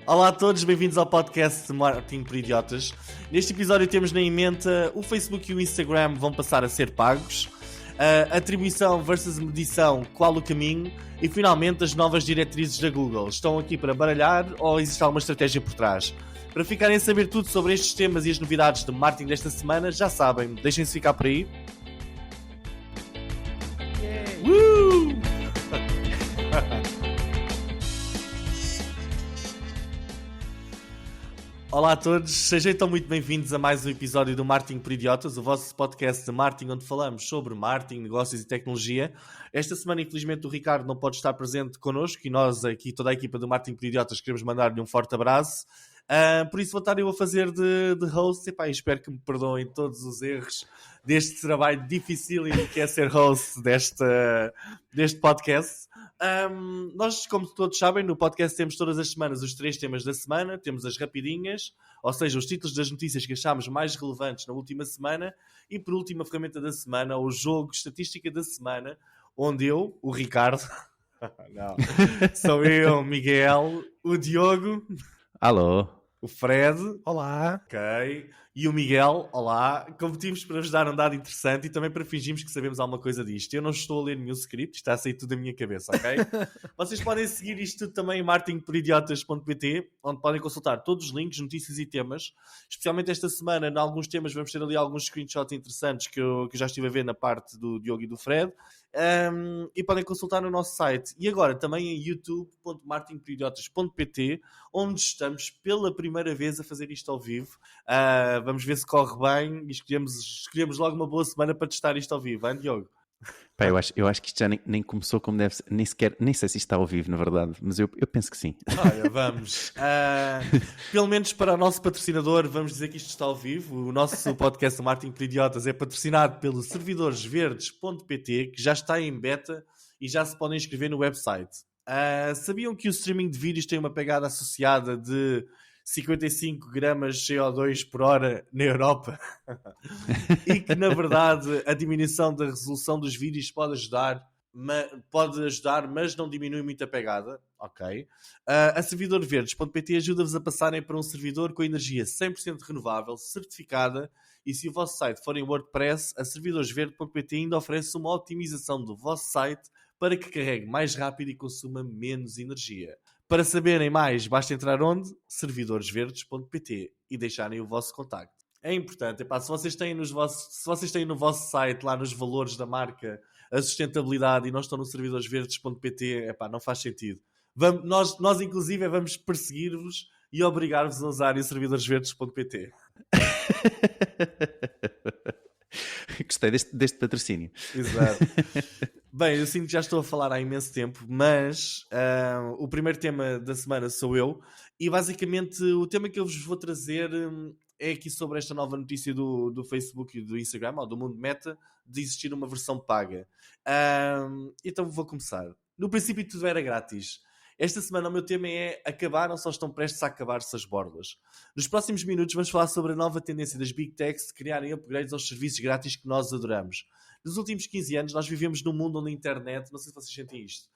Olá a todos, bem-vindos ao podcast de Marketing por Idiotas. Neste episódio temos na ementa o Facebook e o Instagram vão passar a ser pagos, a atribuição versus medição, qual o caminho e finalmente as novas diretrizes da Google. Estão aqui para baralhar ou existe alguma estratégia por trás? Para ficarem a saber tudo sobre estes temas e as novidades de marketing desta semana, já sabem, deixem-se ficar por aí. Olá a todos, sejam então muito bem-vindos a mais um episódio do Marketing por Idiotas, o vosso podcast de marketing onde falamos sobre marketing, negócios e tecnologia. Esta semana, infelizmente, o Ricardo não pode estar presente connosco e nós aqui, toda a equipa do Marketing por Idiotas, queremos mandar-lhe um forte abraço. Por isso vou estar eu a fazer de host e espero que me perdoem todos os erros deste trabalho difícil que é ser host deste podcast. Nós, como todos sabem, no podcast temos todas as semanas os 3 temas da semana, temos as rapidinhas, ou seja, os títulos das notícias que achámos mais relevantes na última semana e por última ferramenta da semana, o jogo estatística da semana, onde eu, o Ricardo, não, sou eu, Miguel, o Diogo, alô, o Fred, olá, ok, e o Miguel, olá, competimos para vos dar um dado interessante e também para fingirmos que sabemos alguma coisa disto. Eu não estou a ler nenhum script, está a sair tudo da minha cabeça, ok? Vocês podem seguir isto tudo também em marketingporidiotas.pt, onde podem consultar todos os links, notícias e temas. Especialmente esta semana, em alguns temas, vamos ter ali alguns screenshots interessantes que eu já estive a ver na parte do Diogo e do Fred. E podem consultar no nosso site. E agora também em youtube.marketingporidiotas.pt, onde estamos pela primeira vez a fazer isto ao vivo. Vamos ver se corre bem e escolhemos logo uma boa semana para testar isto ao vivo, hein, Diogo? Pá, eu acho que isto já nem começou como deve ser, nem sei se isto está ao vivo, na verdade, mas eu penso que sim. Olha, vamos. Pelo menos para o nosso patrocinador, vamos dizer que isto está ao vivo. O nosso podcast do Marketing por Idiotas é patrocinado pelo servidoresverdes.pt, que já está em beta e já se podem inscrever no website. Sabiam que o streaming de vídeos tem uma pegada associada de 55 gramas de CO2 por hora na Europa? E que, na verdade, a diminuição da resolução dos vídeos pode ajudar, mas não diminui muito a pegada. Ok. A servidorverdes.pt ajuda-vos a passarem para um servidor com energia 100% renovável, certificada, e se o vosso site for em WordPress, a servidoresverde.pt ainda oferece uma otimização do vosso site para que carregue mais rápido e consuma menos energia. Para saberem mais, basta entrar onde? Servidoresverdes.pt e deixarem o vosso contacto. É importante, se vocês têm no vosso site, lá nos valores da marca, a sustentabilidade e não estão no servidoresverdes.pt, não faz sentido. Nós inclusive, vamos perseguir-vos e obrigar-vos a usarem servidoresverdes.pt. Gostei deste patrocínio. Exato. Bem, eu sinto que já estou a falar há imenso tempo, mas o primeiro tema da semana sou eu e basicamente o tema que eu vos vou trazer é aqui sobre esta nova notícia do Facebook e do Instagram, ou do mundo Meta, de existir uma versão paga. Então vou começar. No princípio tudo era grátis. Esta semana o meu tema é acabar ou só estão prestes a acabar-se as borlas. Nos próximos minutos vamos falar sobre a nova tendência das Big Techs de criarem upgrades aos serviços grátis que nós adoramos. Nos últimos 15 anos nós vivemos num mundo onde a internet, não sei se vocês sentem isto,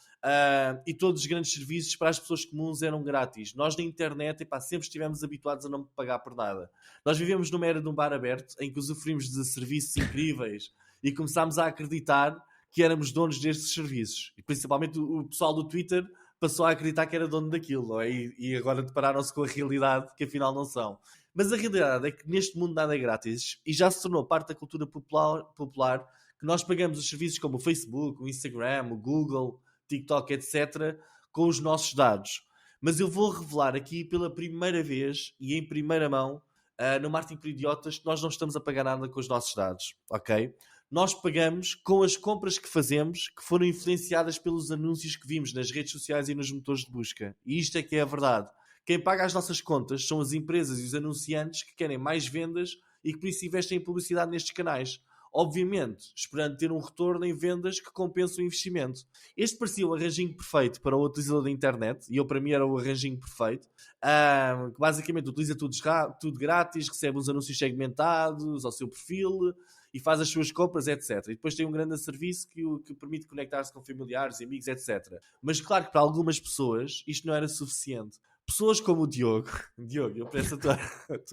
e todos os grandes serviços para as pessoas comuns eram grátis. Nós na internet sempre estivemos habituados a não pagar por nada. Nós vivemos numa era de um bar aberto em que usufruímos de serviços incríveis e começámos a acreditar que éramos donos destes serviços. E principalmente o pessoal do Twitter passou a acreditar que era dono daquilo, não é? E agora depararam-se com a realidade que afinal não são. Mas a realidade é que neste mundo nada é grátis e já se tornou parte da cultura popular que nós pagamos os serviços como o Facebook, o Instagram, o Google, TikTok, etc., com os nossos dados. Mas eu vou revelar aqui pela primeira vez e em primeira mão no Marketing por Idiotas que nós não estamos a pagar nada com os nossos dados, ok? Nós pagamos com as compras que fazemos que foram influenciadas pelos anúncios que vimos nas redes sociais e nos motores de busca. E isto é que é a verdade. Quem paga as nossas contas são as empresas e os anunciantes que querem mais vendas e que por isso investem em publicidade nestes canais. Obviamente, esperando ter um retorno em vendas que compensa o investimento. Este parecia o arranjinho perfeito para o utilizador da internet, e eu para mim era o arranjinho perfeito, que basicamente utiliza tudo grátis, recebe uns anúncios segmentados ao seu perfil e faz as suas compras, etc. E depois tem um grande serviço que permite conectar-se com familiares, amigos, etc. Mas claro que para algumas pessoas isto não era suficiente. pessoas como o Diogo, eu presto a tua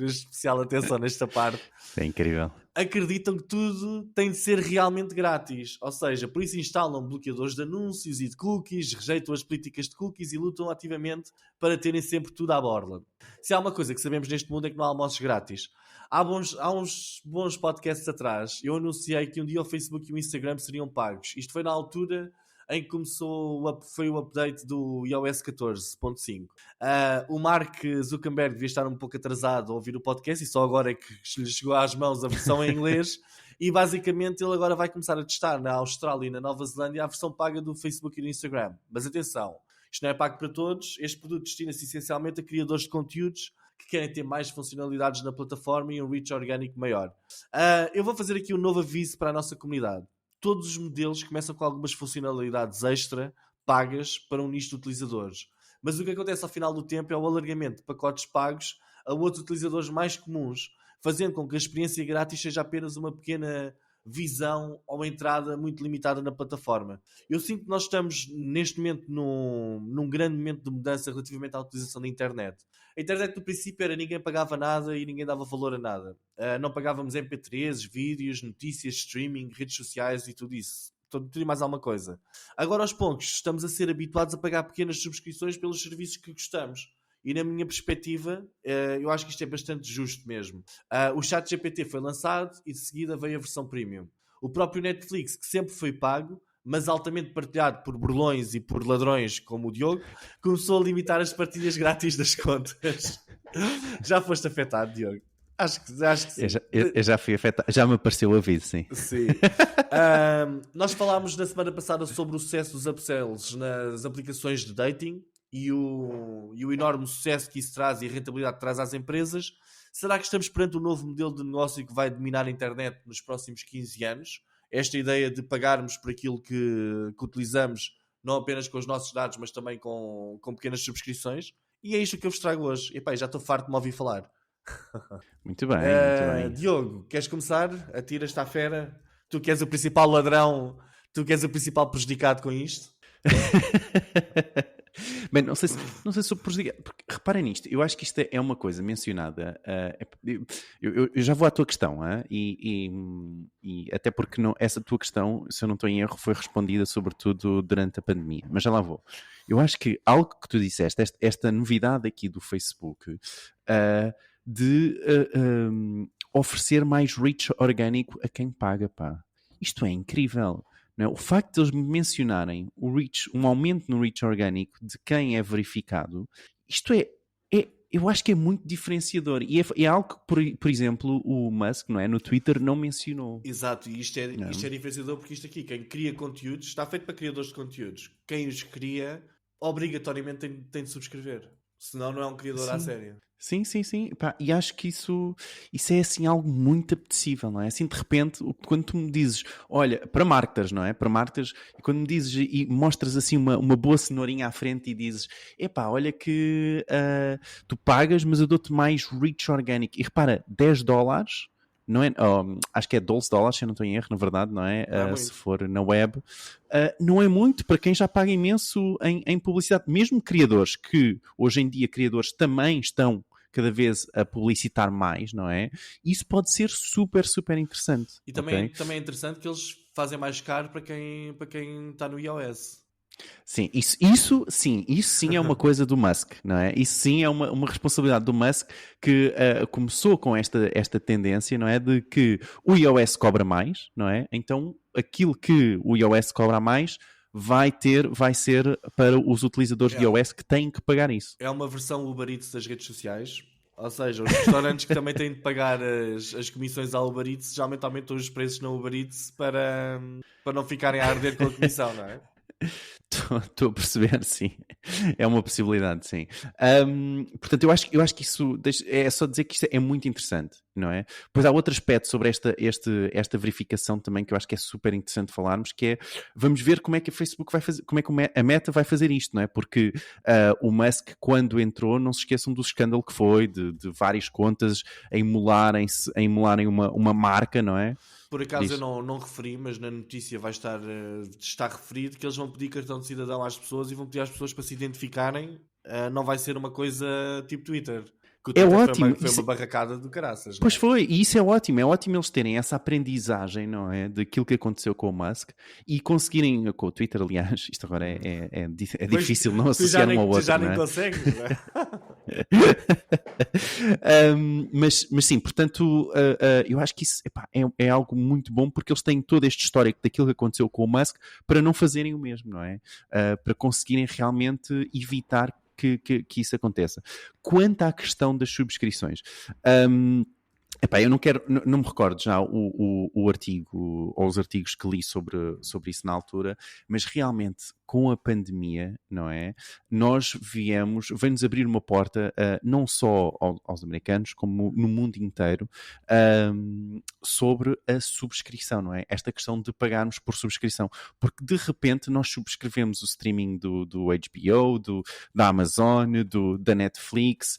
especial atenção nesta parte, É incrível. acreditam que tudo tem de ser realmente grátis. Ou seja, por isso instalam bloqueadores de anúncios e de cookies, rejeitam as políticas de cookies e lutam ativamente para terem sempre tudo à borla. Se há uma coisa que sabemos neste mundo é que não há almoços grátis. Há uns bons podcasts atrás, eu anunciei que um dia o Facebook e o Instagram seriam pagos. Isto foi na altura em que foi o update do iOS 14.5. O Mark Zuckerberg devia estar um pouco atrasado a ouvir o podcast e só agora é que lhe chegou às mãos a versão em inglês. E basicamente ele agora vai começar a testar na Austrália e na Nova Zelândia a versão paga do Facebook e do Instagram. Mas atenção, isto não é pago para todos. Este produto destina-se essencialmente a criadores de conteúdos que querem ter mais funcionalidades na plataforma e um reach orgânico maior. Eu vou fazer aqui um novo aviso para a nossa comunidade. Todos os modelos começam com algumas funcionalidades extra pagas para um nicho de utilizadores. Mas o que acontece ao final do tempo é o alargamento de pacotes pagos a outros utilizadores mais comuns, fazendo com que a experiência grátis seja apenas uma pequena visão ou entrada muito limitada na plataforma. Eu sinto que nós estamos neste momento num grande momento de mudança relativamente à utilização da internet. A internet no princípio era ninguém pagava nada e ninguém dava valor a nada. Não pagávamos MP3, vídeos, notícias, streaming, redes sociais e tudo isso. Tudo e mais alguma coisa. Agora aos poucos estamos a ser habituados a pagar pequenas subscrições pelos serviços que gostamos. E na minha perspectiva, eu acho que isto é bastante justo mesmo. O ChatGPT foi lançado e de seguida veio a versão premium. O próprio Netflix, que sempre foi pago, mas altamente partilhado por burlões e por ladrões como o Diogo, começou a limitar as partilhas grátis das contas. Já foste afetado, Diogo? Acho que sim. Eu já fui afetado. Já me apareceu o aviso, sim. Sim. Nós falámos na semana passada sobre o sucesso dos upsells nas aplicações de dating e o enorme sucesso que isso traz e a rentabilidade que traz às empresas. Será que estamos perante um novo modelo de negócio que vai dominar a internet nos próximos 15 anos? Esta ideia de pagarmos por aquilo que utilizamos, não apenas com os nossos dados, mas também com pequenas subscrições. E é isto que eu vos trago hoje. Epá, já estou farto de me ouvir falar. Muito bem, muito bem. Diogo, queres começar? Atira-te à fera. Tu que és o principal ladrão, tu que és o principal prejudicado com isto. Bem, não sei se sou prejudicado, porque reparem nisto, eu acho que isto é uma coisa mencionada, eu já vou à tua questão, e até porque essa tua questão, se eu não estou em erro, foi respondida sobretudo durante a pandemia, mas já lá vou. Eu acho que algo que tu disseste, esta novidade aqui do Facebook, de oferecer mais reach orgânico a quem paga, pá. Isto é incrível. Não é? O facto de eles mencionarem um aumento no reach orgânico de quem é verificado, isto eu acho que é muito diferenciador. E é algo que, por exemplo, o Musk, não é, no Twitter não mencionou. Exato, e isto é diferenciador porque isto aqui, quem cria conteúdos, está feito para criadores de conteúdos. Quem os cria, obrigatoriamente tem de subscrever. Senão não é um criador à séria. Sim. Pá, e acho que isso é assim algo muito apetecível, não é? Assim de repente, quando tu me dizes, olha, para marketers, não é? Para marketers, e quando me dizes e mostras assim uma boa cenourinha à frente e dizes, epá, olha que tu pagas, mas eu dou-te mais reach orgânico. E repara, $10, não é, acho que é $12, se eu não estou em erro, na verdade, não é? Se for na web, não é muito para quem já paga imenso em publicidade. Mesmo criadores que, hoje em dia, criadores também estão cada vez a publicitar mais, não é? Isso pode ser super, super interessante. E também é interessante que eles fazem mais caro para quem está no iOS. Sim, isso sim é uma coisa do Musk, não é? Isso sim é uma responsabilidade do Musk que começou com esta tendência, não é? De que o iOS cobra mais, não é? Então aquilo que o iOS cobra mais vai ser para os utilizadores de iOS que têm que pagar isso. É uma versão Uber Eats das redes sociais. Ou seja, os restaurantes que também têm de pagar as comissões à Uber Eats geralmente aumentam os preços na Uber Eats para não ficarem a arder com a comissão, não é? Estou a perceber, sim. É uma possibilidade, sim. Portanto, eu acho que isso é só dizer que isto é muito interessante, não é? Pois há outro aspecto sobre esta verificação também que eu acho que é super interessante falarmos, que é, vamos ver como é que a Facebook vai fazer, como é que a Meta vai fazer isto, não é? Porque o Musk, quando entrou, não se esqueçam do escândalo que foi, de várias contas a emularem uma marca, não é? Por acaso Diz. eu não referi, mas na notícia vai estar referido que eles vão pedir cartão de cidadão às pessoas e vão pedir às pessoas para se identificarem. Não vai ser uma coisa tipo Twitter. Que o É Twitter ótimo. foi uma barracada do caraças. Pois Não é? foi, e isso é ótimo eles terem essa aprendizagem, não é, daquilo que aconteceu com o Musk e conseguirem, com o Twitter, aliás, isto agora é difícil não associar um ao outro, tu já não nem é? consegues, não é? Mas sim, portanto, eu acho que isso epá, é algo muito bom porque eles têm todo este histórico daquilo que aconteceu com o Musk para não fazerem o mesmo, não é? Para conseguirem realmente evitar que isso aconteça. Quanto à questão das subscrições, epá, eu não me recordo já o artigo ou os artigos que li sobre isso na altura, mas realmente com a pandemia, não é? Nós veio-nos abrir uma porta não só aos americanos, como no mundo inteiro, sobre a subscrição, não é? Esta questão de pagarmos por subscrição. Porque de repente nós subscrevemos o streaming do HBO, da Amazon, da Netflix.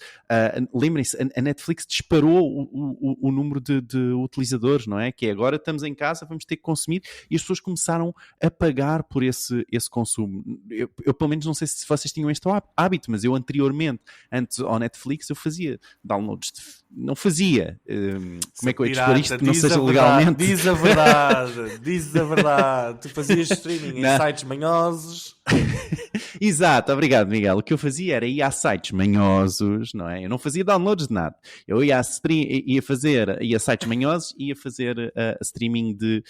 Lembrem-se, a Netflix disparou o número de utilizadores, não é? Que é agora estamos em casa, vamos ter que consumir, e as pessoas começaram a pagar por esse consumo. Eu pelo menos não sei se vocês tinham este hábito, mas eu anteriormente, antes ao Netflix, eu fazia downloads, não fazia. Como é que eu ia dispor isto que não seja legalmente? Diz a verdade. Tu fazias streaming em sites manhosos. Exato, obrigado, Miguel. O que eu fazia era ir a sites manhosos, não é? Eu não fazia downloads de nada. Eu ia a sites manhosos e ia fazer streaming de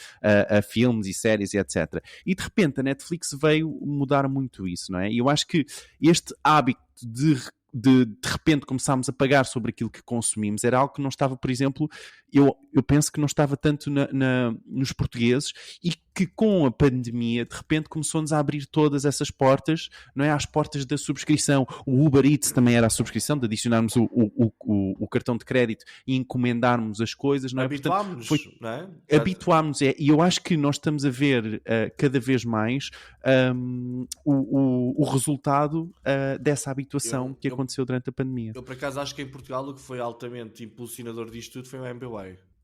filmes e séries e etc. E de repente a Netflix veio mudar muito isso, não é? E eu acho que este hábito de repente começámos a pagar sobre aquilo que consumimos era algo que não estava, por exemplo, eu penso que não estava tanto nos portugueses, e que com a pandemia de repente começou-nos a abrir todas essas portas, não é? Às portas da subscrição. O Uber Eats também era a subscrição, de adicionarmos o cartão de crédito e encomendarmos as coisas, não é? Habituámos-nos, não é? Habituámos-nos, e eu acho que nós estamos a ver cada vez mais o resultado dessa habituação que aconteceu durante a pandemia. Eu por acaso acho que em Portugal o que foi altamente impulsionador disto tudo foi o MBWay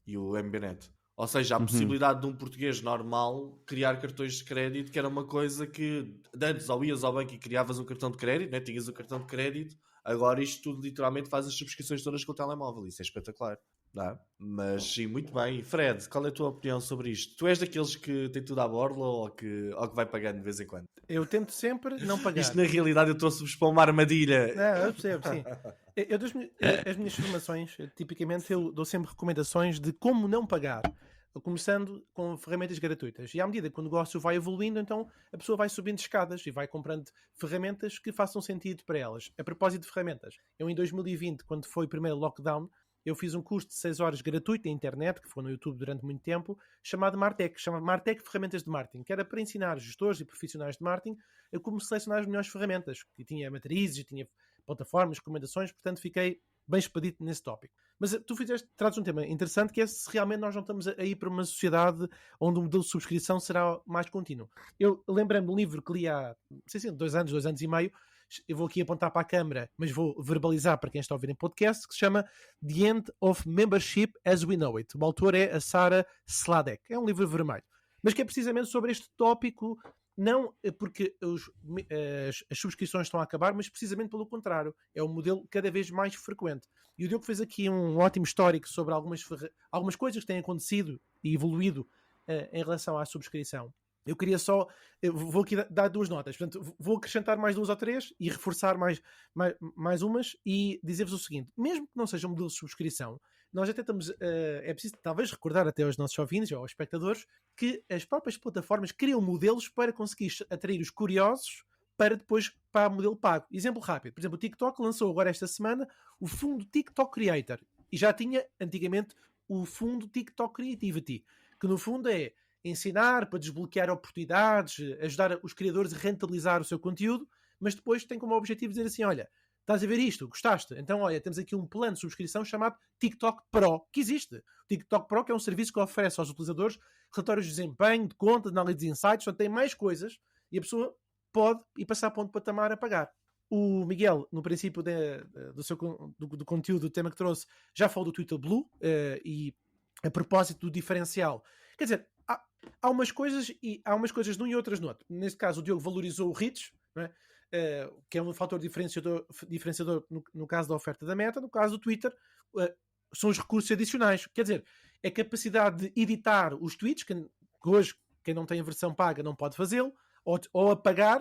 e o MBNet. Ou seja, a possibilidade de um português normal criar cartões de crédito, que era uma coisa que antes ou ias ao banco e criavas um cartão de crédito, né? Tinhas o cartão de crédito, agora isto tudo literalmente faz as subscrições todas com o telemóvel. Isso é espetacular. Não é? Mas sim, muito bem. Fred, qual é a tua opinião sobre isto? Tu és daqueles que tem tudo à borla ou que vai pagando de vez em quando? Eu tento sempre não pagar. Isto na realidade eu trouxe-vos para uma armadilha. Não, eu percebo, sim. As minhas formações, tipicamente eu dou sempre recomendações de como não pagar, começando com ferramentas gratuitas. E à medida que o negócio vai evoluindo, então a pessoa vai subindo escadas e vai comprando ferramentas que façam sentido para elas. A propósito de ferramentas, eu em 2020, quando foi o primeiro lockdown, eu fiz um curso de 6 horas gratuito na internet, que foi no YouTube durante muito tempo, chamado Martech. Chama Martech Ferramentas de Marketing, que era para ensinar gestores e profissionais de marketing a como selecionar as melhores ferramentas. E tinha matrizes, tinha plataformas, recomendações, portanto fiquei bem expedito nesse tópico. Mas tu trazes um tema interessante, que é se realmente nós não estamos a ir para uma sociedade onde o modelo de subscrição será mais contínuo. Eu lembrei-me de um livro que li há, não sei se 2 anos e meio, eu vou aqui apontar para a câmara, mas vou verbalizar para quem está a ouvir em podcast, que se chama The End of Membership as We Know It. O autor é a Sarah Sladek. É um livro vermelho. Mas que é precisamente sobre este tópico, não porque as subscrições estão a acabar, mas precisamente pelo contrário. É um modelo cada vez mais frequente. E o Diogo fez aqui um ótimo histórico sobre algumas coisas que têm acontecido e evoluído em relação à subscrição. Eu queria vou aqui dar 2 notas, portanto, vou acrescentar mais 2 ou 3 e reforçar mais umas e dizer-vos o seguinte: mesmo que não seja um modelo de subscrição, nós até estamos, é preciso talvez recordar até aos nossos ouvintes ou aos espectadores que as próprias plataformas criam modelos para conseguir atrair os curiosos para depois para o modelo pago. Exemplo rápido, por exemplo, o TikTok lançou agora esta semana o fundo TikTok Creator e já tinha antigamente o fundo TikTok Creativity, que no fundo é ensinar para desbloquear oportunidades, ajudar os criadores a rentabilizar o seu conteúdo, mas depois tem como objetivo dizer assim: olha, estás a ver isto? Gostaste? Então, olha, temos aqui um plano de subscrição chamado TikTok Pro, que existe. O TikTok Pro, que é um serviço que oferece aos utilizadores relatórios de desempenho, de conta, de análise de insights, só tem mais coisas e a pessoa pode ir passar para onde patamar a pagar. O Miguel, no princípio do conteúdo, do tema que trouxe, já falou do Twitter Blue e a propósito do diferencial. Quer dizer, há umas coisas num e outras no outro. Neste caso, o Diogo valorizou o reach, não é? Que é um fator diferenciador no caso da oferta da Meta. No caso do Twitter, são os recursos adicionais. Quer dizer, a capacidade de editar os tweets, que hoje quem não tem a versão paga não pode fazê-lo, ou apagar.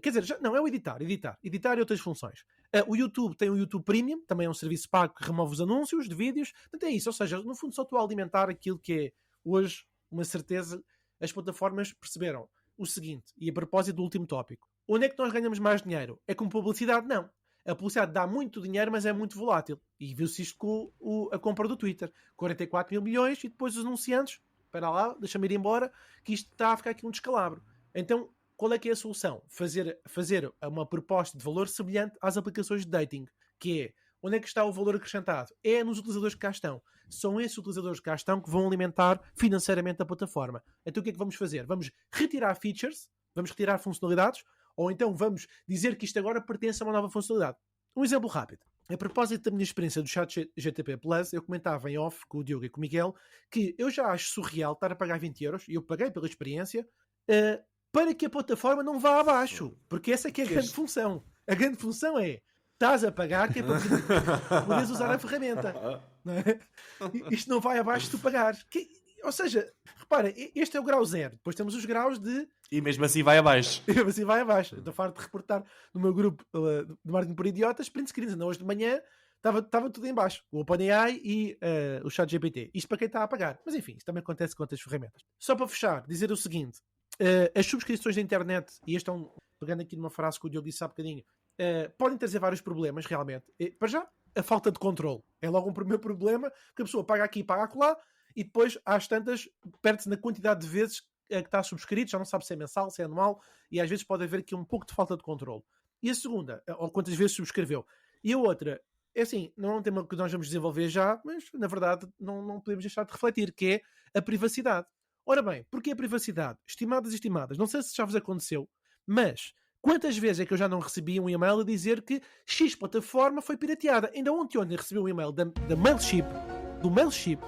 Quer dizer, não é o editar e outras funções. O YouTube tem o YouTube Premium, também é um serviço pago que remove os anúncios de vídeos. Portanto, é isso. Ou seja, no fundo, só estou a alimentar aquilo que é hoje uma certeza. As plataformas perceberam o seguinte, e a propósito do último tópico: onde é que nós ganhamos mais dinheiro? É com publicidade? Não. A publicidade dá muito dinheiro, mas é muito volátil. E viu-se isto com a compra do Twitter. 44 mil milhões e depois os anunciantes, espera lá, deixa-me ir embora, que isto está a ficar aqui um descalabro. Então, qual é que é a solução? Fazer uma proposta de valor semelhante às aplicações de dating, que é, onde é que está o valor acrescentado? É nos utilizadores que cá estão. São esses utilizadores que cá estão que vão alimentar financeiramente a plataforma. Então o que é que vamos fazer? Vamos retirar features, vamos retirar funcionalidades, ou então vamos dizer que isto agora pertence a uma nova funcionalidade. Um exemplo rápido. A propósito da minha experiência do chat GTP Plus, eu comentava em off com o Diogo e com o Miguel que eu já acho surreal estar a pagar 20 euros, e eu paguei pela experiência, para que a plataforma não vá abaixo. Porque essa é que é a grande função. A grande função é: estás a pagar, que é para poderes usar a ferramenta. Não é? Isto não vai abaixo se tu pagares. Ou seja, repara, este é o grau 0. Depois temos os graus de... E mesmo assim vai abaixo. E mesmo assim vai abaixo. Estou farto de reportar no meu grupo de marketing por idiotas, print screens. Ainda hoje de manhã estava tudo em baixo. O OpenAI e o ChatGPT. Isto para quem está a pagar. Mas enfim, isto também acontece com outras ferramentas. Só para fechar, dizer o seguinte. As subscrições da internet, e este é pegando aqui numa frase que o Diogo disse há bocadinho, podem trazer vários problemas, realmente. Para já, a falta de controle. É logo um primeiro problema, porque a pessoa paga aqui, paga acolá, e depois, às tantas, perde-se na quantidade de vezes que está subscrito, já não sabe se é mensal, se é anual, e às vezes pode haver aqui um pouco de falta de controle. E a segunda, ou quantas vezes subscreveu. E a outra, é assim, não é um tema que nós vamos desenvolver já, mas, na verdade, não podemos deixar de refletir, que é a privacidade. Ora bem, porquê a privacidade? Estimadas e estimadas, não sei se já vos aconteceu, mas quantas vezes é que eu já não recebi um e-mail a dizer que X plataforma foi pirateada? Ainda ontem recebi um e-mail da Mailship, do Mailship,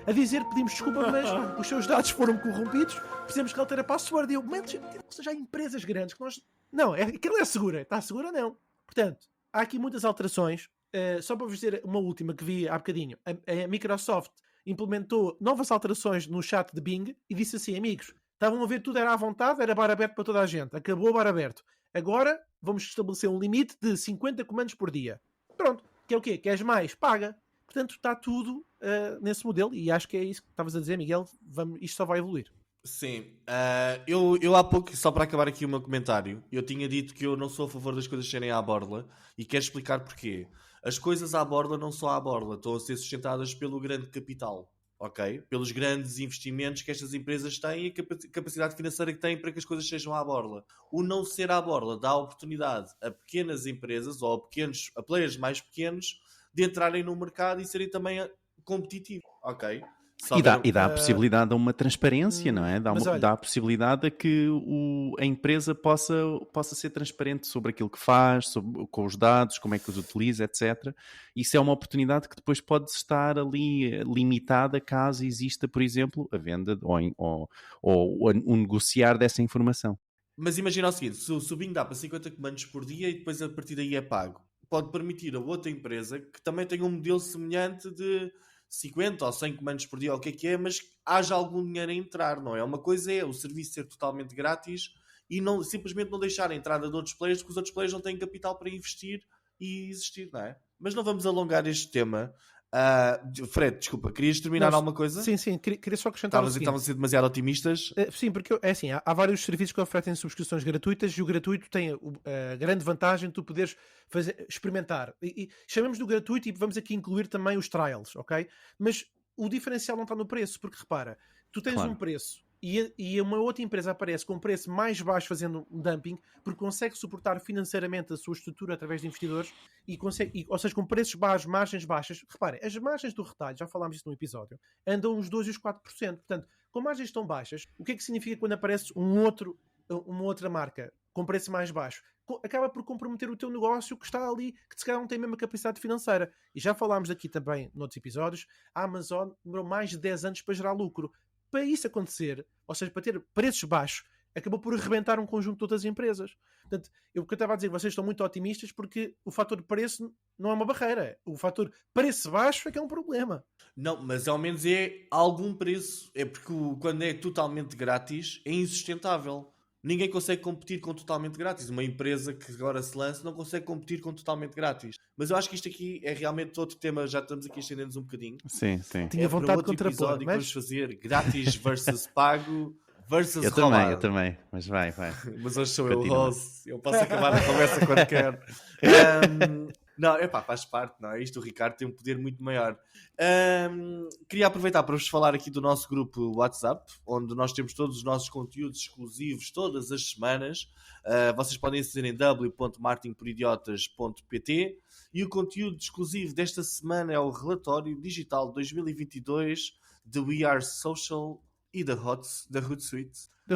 a dizer: pedimos desculpa, mas os seus dados foram corrompidos, precisamos que altere a password. E eu, Mailship, ou seja, há empresas grandes que nós... Não, aquilo é segura. Está segura? Não. Portanto, há aqui muitas alterações. Só para vos dizer uma última que vi há bocadinho. A Microsoft implementou novas alterações no chat de Bing e disse assim: amigos, estavam a ver tudo era à vontade, era bar aberto para toda a gente. Acabou o bar aberto. Agora vamos estabelecer um limite de 50 comandos por dia. Pronto. Que é o quê? Queres mais? Paga. Portanto, está tudo nesse modelo, e acho que é isso que estavas a dizer, Miguel. Isto só vai evoluir. Sim. Eu há pouco, só para acabar aqui o meu comentário, eu tinha dito que eu não sou a favor das coisas serem à borla, e quero explicar porquê. As coisas à borla não são à borla, estão a ser sustentadas pelo grande capital, ok? Pelos grandes investimentos que estas empresas têm e a capacidade financeira que têm para que as coisas sejam à borla. O não ser à borla dá oportunidade a pequenas empresas ou a players mais pequenos de entrarem no mercado e serem também competitivos, ok? E dá a possibilidade a uma transparência, não é? Dá a possibilidade a que a empresa possa ser transparente sobre aquilo que faz, com os dados, como é que os utiliza, etc. Isso é uma oportunidade que depois pode estar ali limitada caso exista, por exemplo, a venda ou o negociar dessa informação. Mas imagina o seguinte, se o Bing dá para 50 comandos por dia e depois a partir daí é pago, pode permitir a outra empresa que também tem um modelo semelhante de 50 ou 100 comandos por dia, ou o que é, mas haja algum dinheiro a entrar, não é? Uma coisa é o serviço ser totalmente grátis e simplesmente não deixar a entrada de outros players, porque os outros players não têm capital para investir e existir, não é? Mas não vamos alongar este tema. Fred, desculpa, querias terminar alguma coisa? Sim, queria só acrescentar Estavam a ser demasiado otimistas. Sim, porque é assim, há vários serviços que oferecem subscrições gratuitas e o gratuito tem a grande vantagem de tu poderes experimentar. E chamamos do gratuito e vamos aqui incluir também os trials, ok? Mas o diferencial não está no preço, porque repara, tu tens um preço e uma outra empresa aparece com um preço mais baixo fazendo um dumping, porque consegue suportar financeiramente a sua estrutura através de investidores ou seja, com preços baixos, margens baixas. Repare, as margens do retalho, já falámos disso no episódio, andam os 2% e os 4%. Portanto, com margens tão baixas, o que é que significa quando aparece uma outra marca com preço mais baixo, acaba por comprometer o teu negócio que está ali, que se calhar não tem a mesma capacidade financeira. E já falámos aqui também, noutros episódios, a Amazon demorou mais de 10 anos para gerar lucro. Para isso acontecer, ou seja, para ter preços baixos, acabou por arrebentar um conjunto de outras empresas. Portanto, o que eu estava a dizer, vocês estão muito otimistas porque o fator de preço não é uma barreira. O fator preço baixo é que é um problema. Não, mas ao menos é algum preço. É porque quando é totalmente grátis, é insustentável. Ninguém consegue competir com totalmente grátis. Uma empresa que agora se lança não consegue competir com totalmente grátis. Mas eu acho que isto aqui é realmente outro tema. Já estamos aqui estendendo-nos um bocadinho. Sim. Tinha vontade de contrapor, episódio que vamos fazer grátis versus pago versus Eu também. Mas vai. Mas hoje sou Continua. eu o host. Eu posso acabar a conversa quando quero. Não, faz parte, não é? Isto o Ricardo tem um poder muito maior. Queria aproveitar para vos falar aqui do nosso grupo WhatsApp, onde nós temos todos os nossos conteúdos exclusivos todas as semanas. Vocês podem aceder em w.marketingporidiotas.pt e o conteúdo exclusivo desta semana é o relatório digital 2022 de We Are Social e da Hootsuite. Da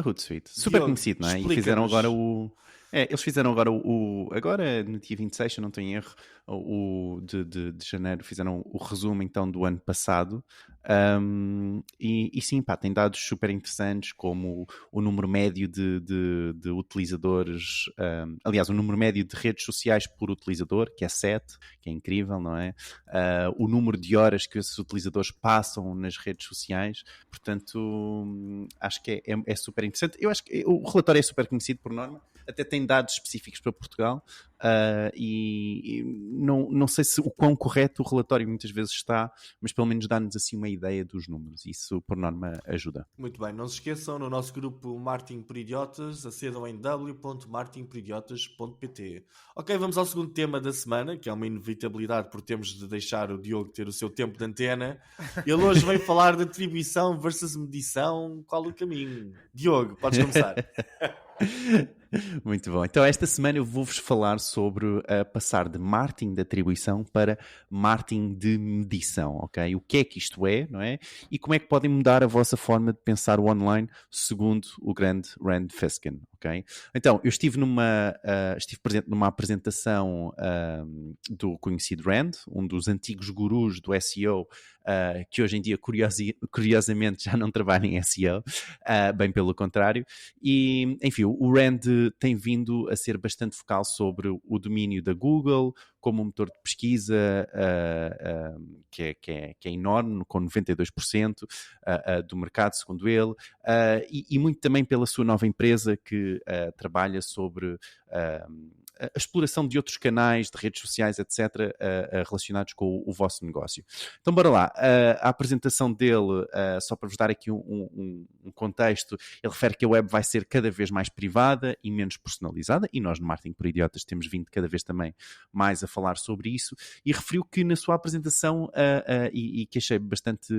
Hootsuite. Super Diogo, conhecido, não é? E explica-nos. fizeram agora eles fizeram agora agora no dia 26, se eu não tenho erro, de janeiro, fizeram o resumo então do ano passado. E sim, tem dados super interessantes, como o número médio de utilizadores, aliás, o número médio de redes sociais por utilizador, que é 7, que é incrível, não é? O número de horas que esses utilizadores passam nas redes sociais, portanto, acho que é super interessante. Eu acho que o relatório é super conhecido por norma, até tem dados específicos para Portugal, e não sei se o quão correto o relatório muitas vezes está, mas pelo menos dá-nos assim uma ideia dos números. Isso, por norma, ajuda. Muito bem, não se esqueçam, no nosso grupo Marketing por Idiotas, acedam em w.marketingporidiotas.pt. Ok, vamos ao segundo tema da semana, que é uma inevitabilidade por termos de deixar o Diogo ter o seu tempo de antena. Ele hoje vem falar de atribuição versus medição. Qual o caminho? Diogo, podes começar. Muito bom. Então esta semana eu vou-vos falar sobre passar de marketing de atribuição para marketing de medição, ok? O que é que isto é, não é? E como é que podem mudar a vossa forma de pensar o online segundo o grande Rand Fishkin, ok? Então, eu estive presente numa apresentação do conhecido Rand, um dos antigos gurus do SEO, que hoje em dia, curiosamente, já não trabalha em SEO, bem pelo contrário. E, enfim, o Rand tem vindo a ser bastante focal sobre o domínio da Google como um motor de pesquisa que é enorme, com 92% do mercado, segundo ele, e muito também pela sua nova empresa que trabalha sobre a exploração de outros canais de redes sociais, etc., relacionados com o vosso negócio. Então, bora lá. A apresentação dele, só para vos dar aqui um contexto, ele refere que a web vai ser cada vez mais privada e menos personalizada, e nós no Marketing por Idiotas temos vindo cada vez também mais a falar sobre isso, e referiu que na sua apresentação, e que achei bastante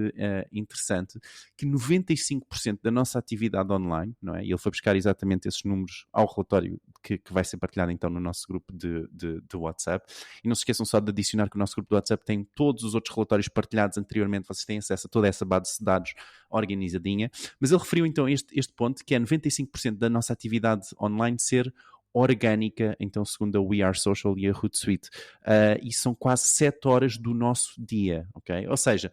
interessante, que 95% da nossa atividade online, não é? E ele foi buscar exatamente esses números ao relatório que vai ser partilhado então no nosso grupo de WhatsApp. E não se esqueçam só de adicionar que o nosso grupo de WhatsApp tem todos os outros relatórios partilhados anteriormente, vocês têm acesso a toda essa base de dados organizadinha. Mas ele referiu então este ponto, que é 95% da nossa atividade online ser orgânica, então segundo a We Are Social e a Hootsuite, e são quase 7 horas do nosso dia, ok? Ou seja,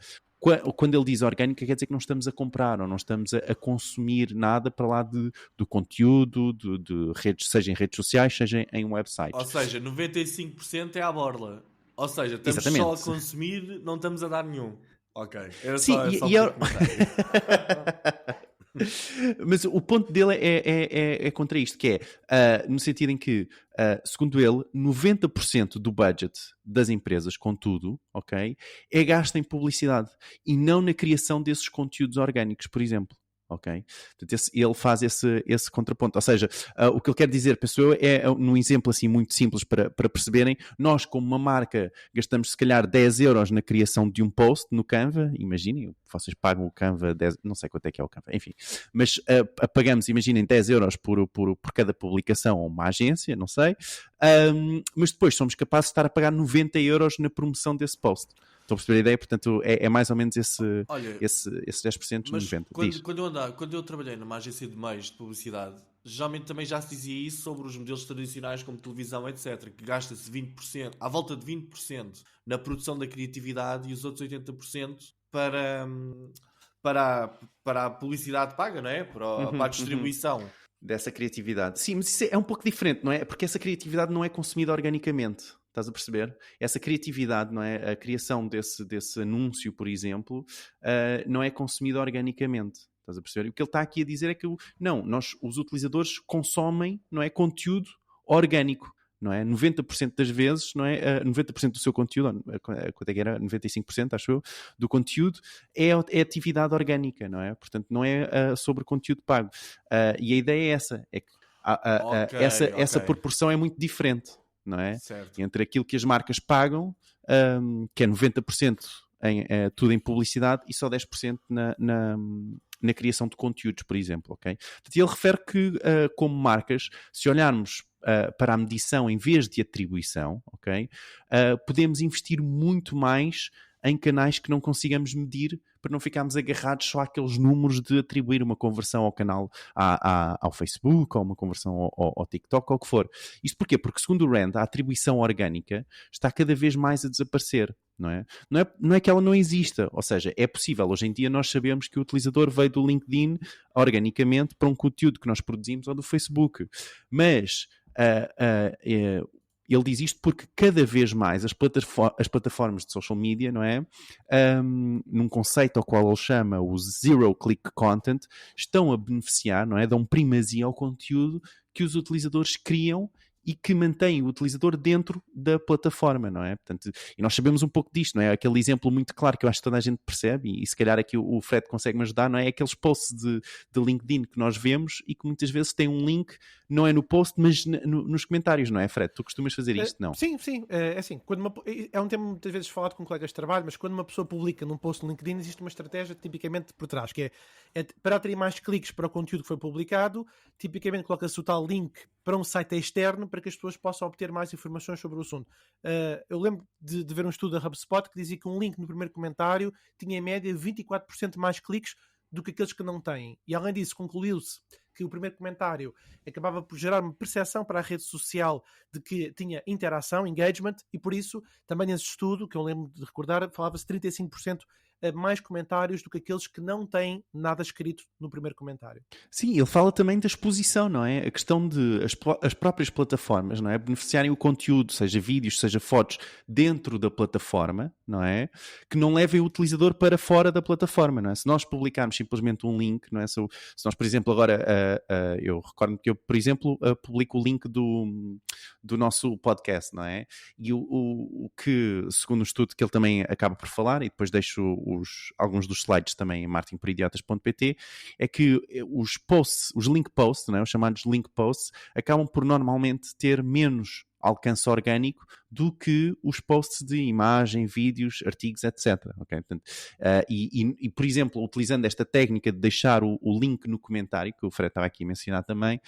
quando ele diz orgânica, quer dizer que não estamos a comprar ou não estamos a consumir nada para lá do conteúdo, de redes, seja em redes sociais, seja em websites. Ou seja, 95% é à borla. Ou seja, estamos Exatamente. só a consumir, não estamos a dar nenhum. Ok. Sim, mas o ponto dele é contra isto, que é no sentido em que, segundo ele, 90% do budget das empresas, contudo, ok, é gasto em publicidade e não na criação desses conteúdos orgânicos, por exemplo. Ok? Portanto, ele faz esse contraponto. Ou seja, o que ele quer dizer, penso eu, é num exemplo assim muito simples para perceberem, nós como uma marca gastamos se calhar 10 euros na criação de um post no Canva, imaginem, vocês pagam o Canva 10, não sei quanto é que é o Canva, enfim, mas pagamos, imaginem, 10 euros por cada publicação a uma agência, não sei, mas depois somos capazes de estar a pagar 90 euros na promoção desse post. Estou a perceber a ideia, portanto é mais ou menos esse 10% mas 90%. quando eu trabalhei numa agência de meios de publicidade, geralmente também já se dizia isso sobre os modelos tradicionais como televisão, etc. Que gasta-se 20%, à volta de 20% na produção da criatividade e os outros 80% para a publicidade paga, não é? Para a distribuição. Dessa criatividade. Sim, mas isso é um pouco diferente, não é? Porque essa criatividade não é consumida organicamente. Estás a perceber? Essa criatividade, não é? A criação desse anúncio, por exemplo, não é consumida organicamente. Estás a perceber? E o que ele está aqui a dizer é que os utilizadores consomem, não é, conteúdo orgânico. Não é? 90% das vezes, não é? 90% do seu conteúdo, quanto é que era? 95%, acho eu, do conteúdo é atividade orgânica, não é? Portanto, não é sobre conteúdo pago. E a ideia é essa, é que essa proporção é muito diferente, não é? Certo. Entre aquilo que as marcas pagam, que é 90% tudo em publicidade e só 10% na criação de conteúdos, por exemplo, ok? Portanto, ele refere que, como marcas, se olharmos para a medição em vez de atribuição, ok? Podemos investir muito mais em canais que não consigamos medir para não ficarmos agarrados só àqueles números de atribuir uma conversão ao canal, ao Facebook, ou uma conversão ao TikTok, ou o que for. Isto porquê? Porque, segundo o Rand, a atribuição orgânica está cada vez mais a desaparecer. Não é que ela não exista, ou seja, é possível. Hoje em dia nós sabemos que o utilizador veio do LinkedIn organicamente para um conteúdo que nós produzimos ou do Facebook, mas ele diz isto porque cada vez mais as plataformas de social media, não é? Num conceito ao qual ele chama o Zero Click Content, estão a beneficiar, não é? Dão primazia ao conteúdo que os utilizadores criam e que mantém o utilizador dentro da plataforma, não é? Portanto, e nós sabemos um pouco disto, não é? Aquele exemplo muito claro que eu acho que toda a gente percebe, e se calhar aqui o Fred consegue me ajudar, não é? Aqueles posts de LinkedIn que nós vemos e que muitas vezes tem um link, não é no post, mas nos comentários, não é, Fred? Tu costumas fazer isto, não? Sim. É assim, é um tema muitas vezes falado com colegas de trabalho, mas quando uma pessoa publica num post no LinkedIn, existe uma estratégia tipicamente por trás, que é para atrair mais cliques para o conteúdo que foi publicado, tipicamente coloca-se o tal link para um site externo para que as pessoas possam obter mais informações sobre o assunto. Eu lembro de ver um estudo da HubSpot que dizia que um link no primeiro comentário tinha em média 24% mais cliques do que aqueles que não têm. E além disso, concluiu-se que o primeiro comentário acabava por gerar uma percepção para a rede social de que tinha interação, engagement, e por isso, também nesse estudo, que eu lembro de recordar, falava-se 35% mais comentários do que aqueles que não têm nada escrito no primeiro comentário. Sim, ele fala também da exposição, não é? A questão de as próprias plataformas, não é? Beneficiarem o conteúdo, seja vídeos, seja fotos, dentro da plataforma, não é? Que não levem o utilizador para fora da plataforma, não é? Se nós publicarmos simplesmente um link, não é? Se nós, por exemplo, agora, eu recordo que eu, por exemplo, publico o link do nosso podcast, não é? E o que, segundo o estudo que ele também acaba por falar, e depois deixo alguns dos slides também em marketingporidiotas.pt, é que os link posts, não é? Os chamados link posts, acabam por normalmente ter menos alcance orgânico do que os posts de imagem, vídeos, artigos, etc. Okay? Portanto, por exemplo, utilizando esta técnica de deixar o link no comentário, que o Fred estava aqui a mencionar também,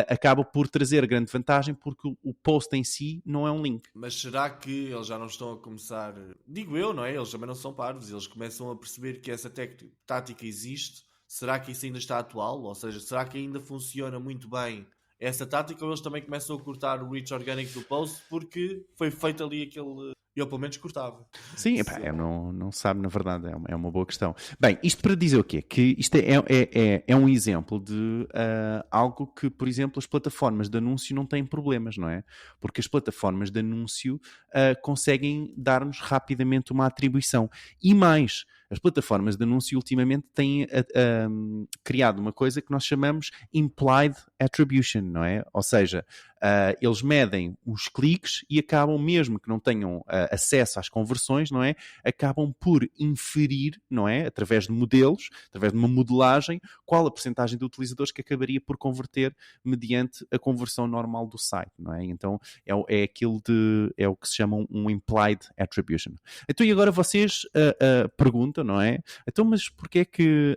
acaba por trazer grande vantagem porque o post em si não é um link. Mas será que eles já não estão a começar... Digo eu, não é? Eles também não são parvos. Eles começam a perceber que essa tática existe. Será que isso ainda está atual? Ou seja, será que ainda funciona muito bem essa tática, ou eles também começam a cortar o reach orgânico do post porque foi feito ali aquele... Eu pelo menos cortava. Sim, não sabe, na verdade, é uma boa questão. Bem, isto para dizer o quê? Que isto é um exemplo de algo que, por exemplo, as plataformas de anúncio não têm problemas, não é? Porque as plataformas de anúncio conseguem dar-nos rapidamente uma atribuição. E mais, as plataformas de anúncio ultimamente têm criado uma coisa que nós chamamos Implied Attribution, não é? Ou seja, eles medem os cliques e acabam, mesmo que não tenham acesso às conversões, não é? Acabam por inferir, não é? Através de modelos, através de uma modelagem, qual a percentagem de utilizadores que acabaria por converter mediante a conversão normal do site, não é? Então é o que se chama um Implied Attribution. Então, e agora vocês perguntam, não é? Então, mas porquê é que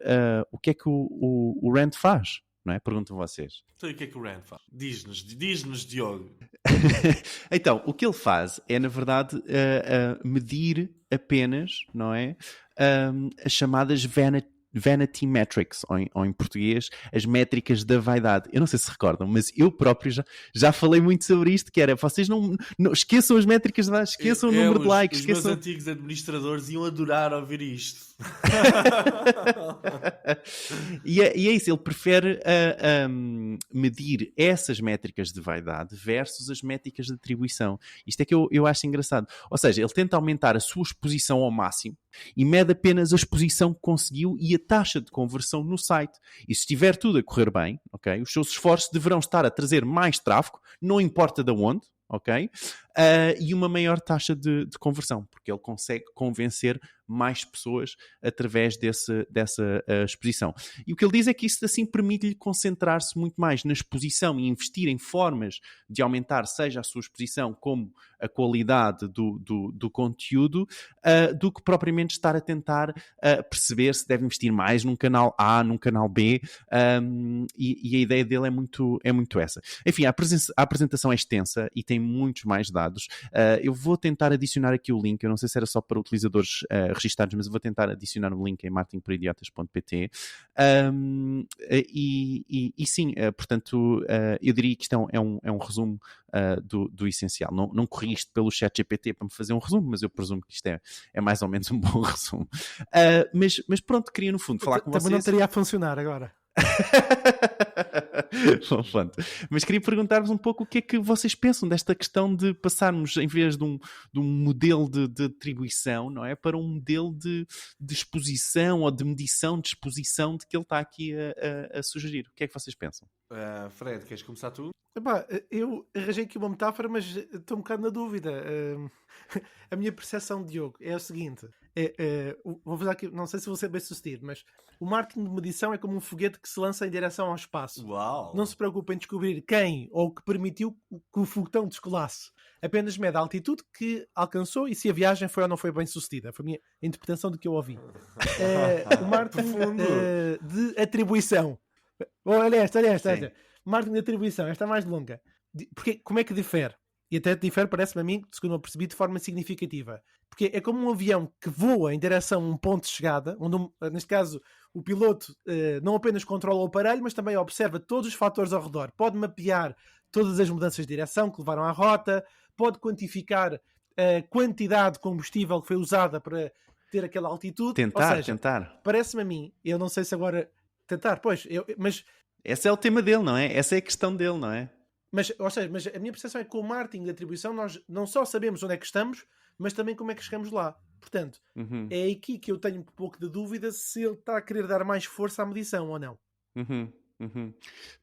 o que é que o Rand faz? Não é? Perguntam vocês. Então, e o que é que o Rand faz? Diz-nos, Diogo. Então, o que ele faz é, na verdade, medir apenas, não é? As chamadas Vanity Metrics, ou em português, as métricas da vaidade. Eu não sei se recordam, mas eu próprio já falei muito sobre isto, que era, vocês não esqueçam as métricas da vaidade, esqueçam o número de likes. Os meus antigos administradores iam adorar ouvir isto. E é isso, ele prefere medir essas métricas de vaidade versus as métricas de atribuição. Isto é que eu acho engraçado. Ou seja, ele tenta aumentar a sua exposição ao máximo e mede apenas a exposição que conseguiu e a taxa de conversão no site. E se estiver tudo a correr bem, okay, os seus esforços deverão estar a trazer mais tráfego, não importa de onde, ok? E uma maior taxa de conversão, porque ele consegue convencer mais pessoas através dessa exposição. E o que ele diz é que isso assim permite-lhe concentrar-se muito mais na exposição e investir em formas de aumentar seja a sua exposição como a qualidade do conteúdo, do que propriamente estar a tentar perceber se deve investir mais num canal A, num canal B, e a ideia dele é muito essa. Enfim, a apresentação é extensa e tem muitos mais dados. Eu vou tentar adicionar aqui o link, eu não sei se era só para utilizadores registados, mas eu vou tentar adicionar um link em marketingporidiotas.pt. E sim, portanto, eu diria que isto é um resumo do essencial. Não corri isto pelo ChatGPT para me fazer um resumo, mas eu presumo que isto é mais ou menos um bom resumo. Mas pronto, queria no fundo falar com vocês. Também não teria a funcionar agora. Bom, pronto. Mas queria perguntar-vos um pouco o que é que vocês pensam desta questão de passarmos, em vez de um modelo de atribuição, não é, para um modelo de exposição ou de medição de exposição de que ele está aqui a sugerir. O que é que vocês pensam? Fred, queres começar tu? Epá, eu arranjei aqui uma metáfora, mas estou um bocado na dúvida. A minha percepção de Diogo é o seguinte: vou fazer aqui, não sei se vou ser bem sucedido, mas o marketing de medição é como um foguete que se lança em direção ao espaço. Uau. Não se preocupe em descobrir quem ou o que permitiu que o foguetão descolasse. Apenas mede a altitude que alcançou e se a viagem foi ou não foi bem sucedida. Foi a minha interpretação do que eu ouvi. O marketing de atribuição. Olha esta. Marketing de atribuição, esta é mais longa. Porque, como é que difere? E até difere, parece-me a mim, segundo eu percebi, de forma significativa. Porque é como um avião que voa em direção a um ponto de chegada, onde, neste caso, o piloto não apenas controla o aparelho, mas também observa todos os fatores ao redor. Pode mapear todas as mudanças de direção que levaram à rota, pode quantificar a quantidade de combustível que foi usada para ter aquela altitude. Tentar. Parece-me a mim, eu não sei se agora... Tentar, pois, mas... Esse é o tema dele, não é? Essa é a questão dele, não é? Mas a minha percepção é que com o marketing de atribuição nós não só sabemos onde é que estamos, mas também como é que chegamos lá. Portanto, é aqui que eu tenho um pouco de dúvida se ele está a querer dar mais força à medição ou não.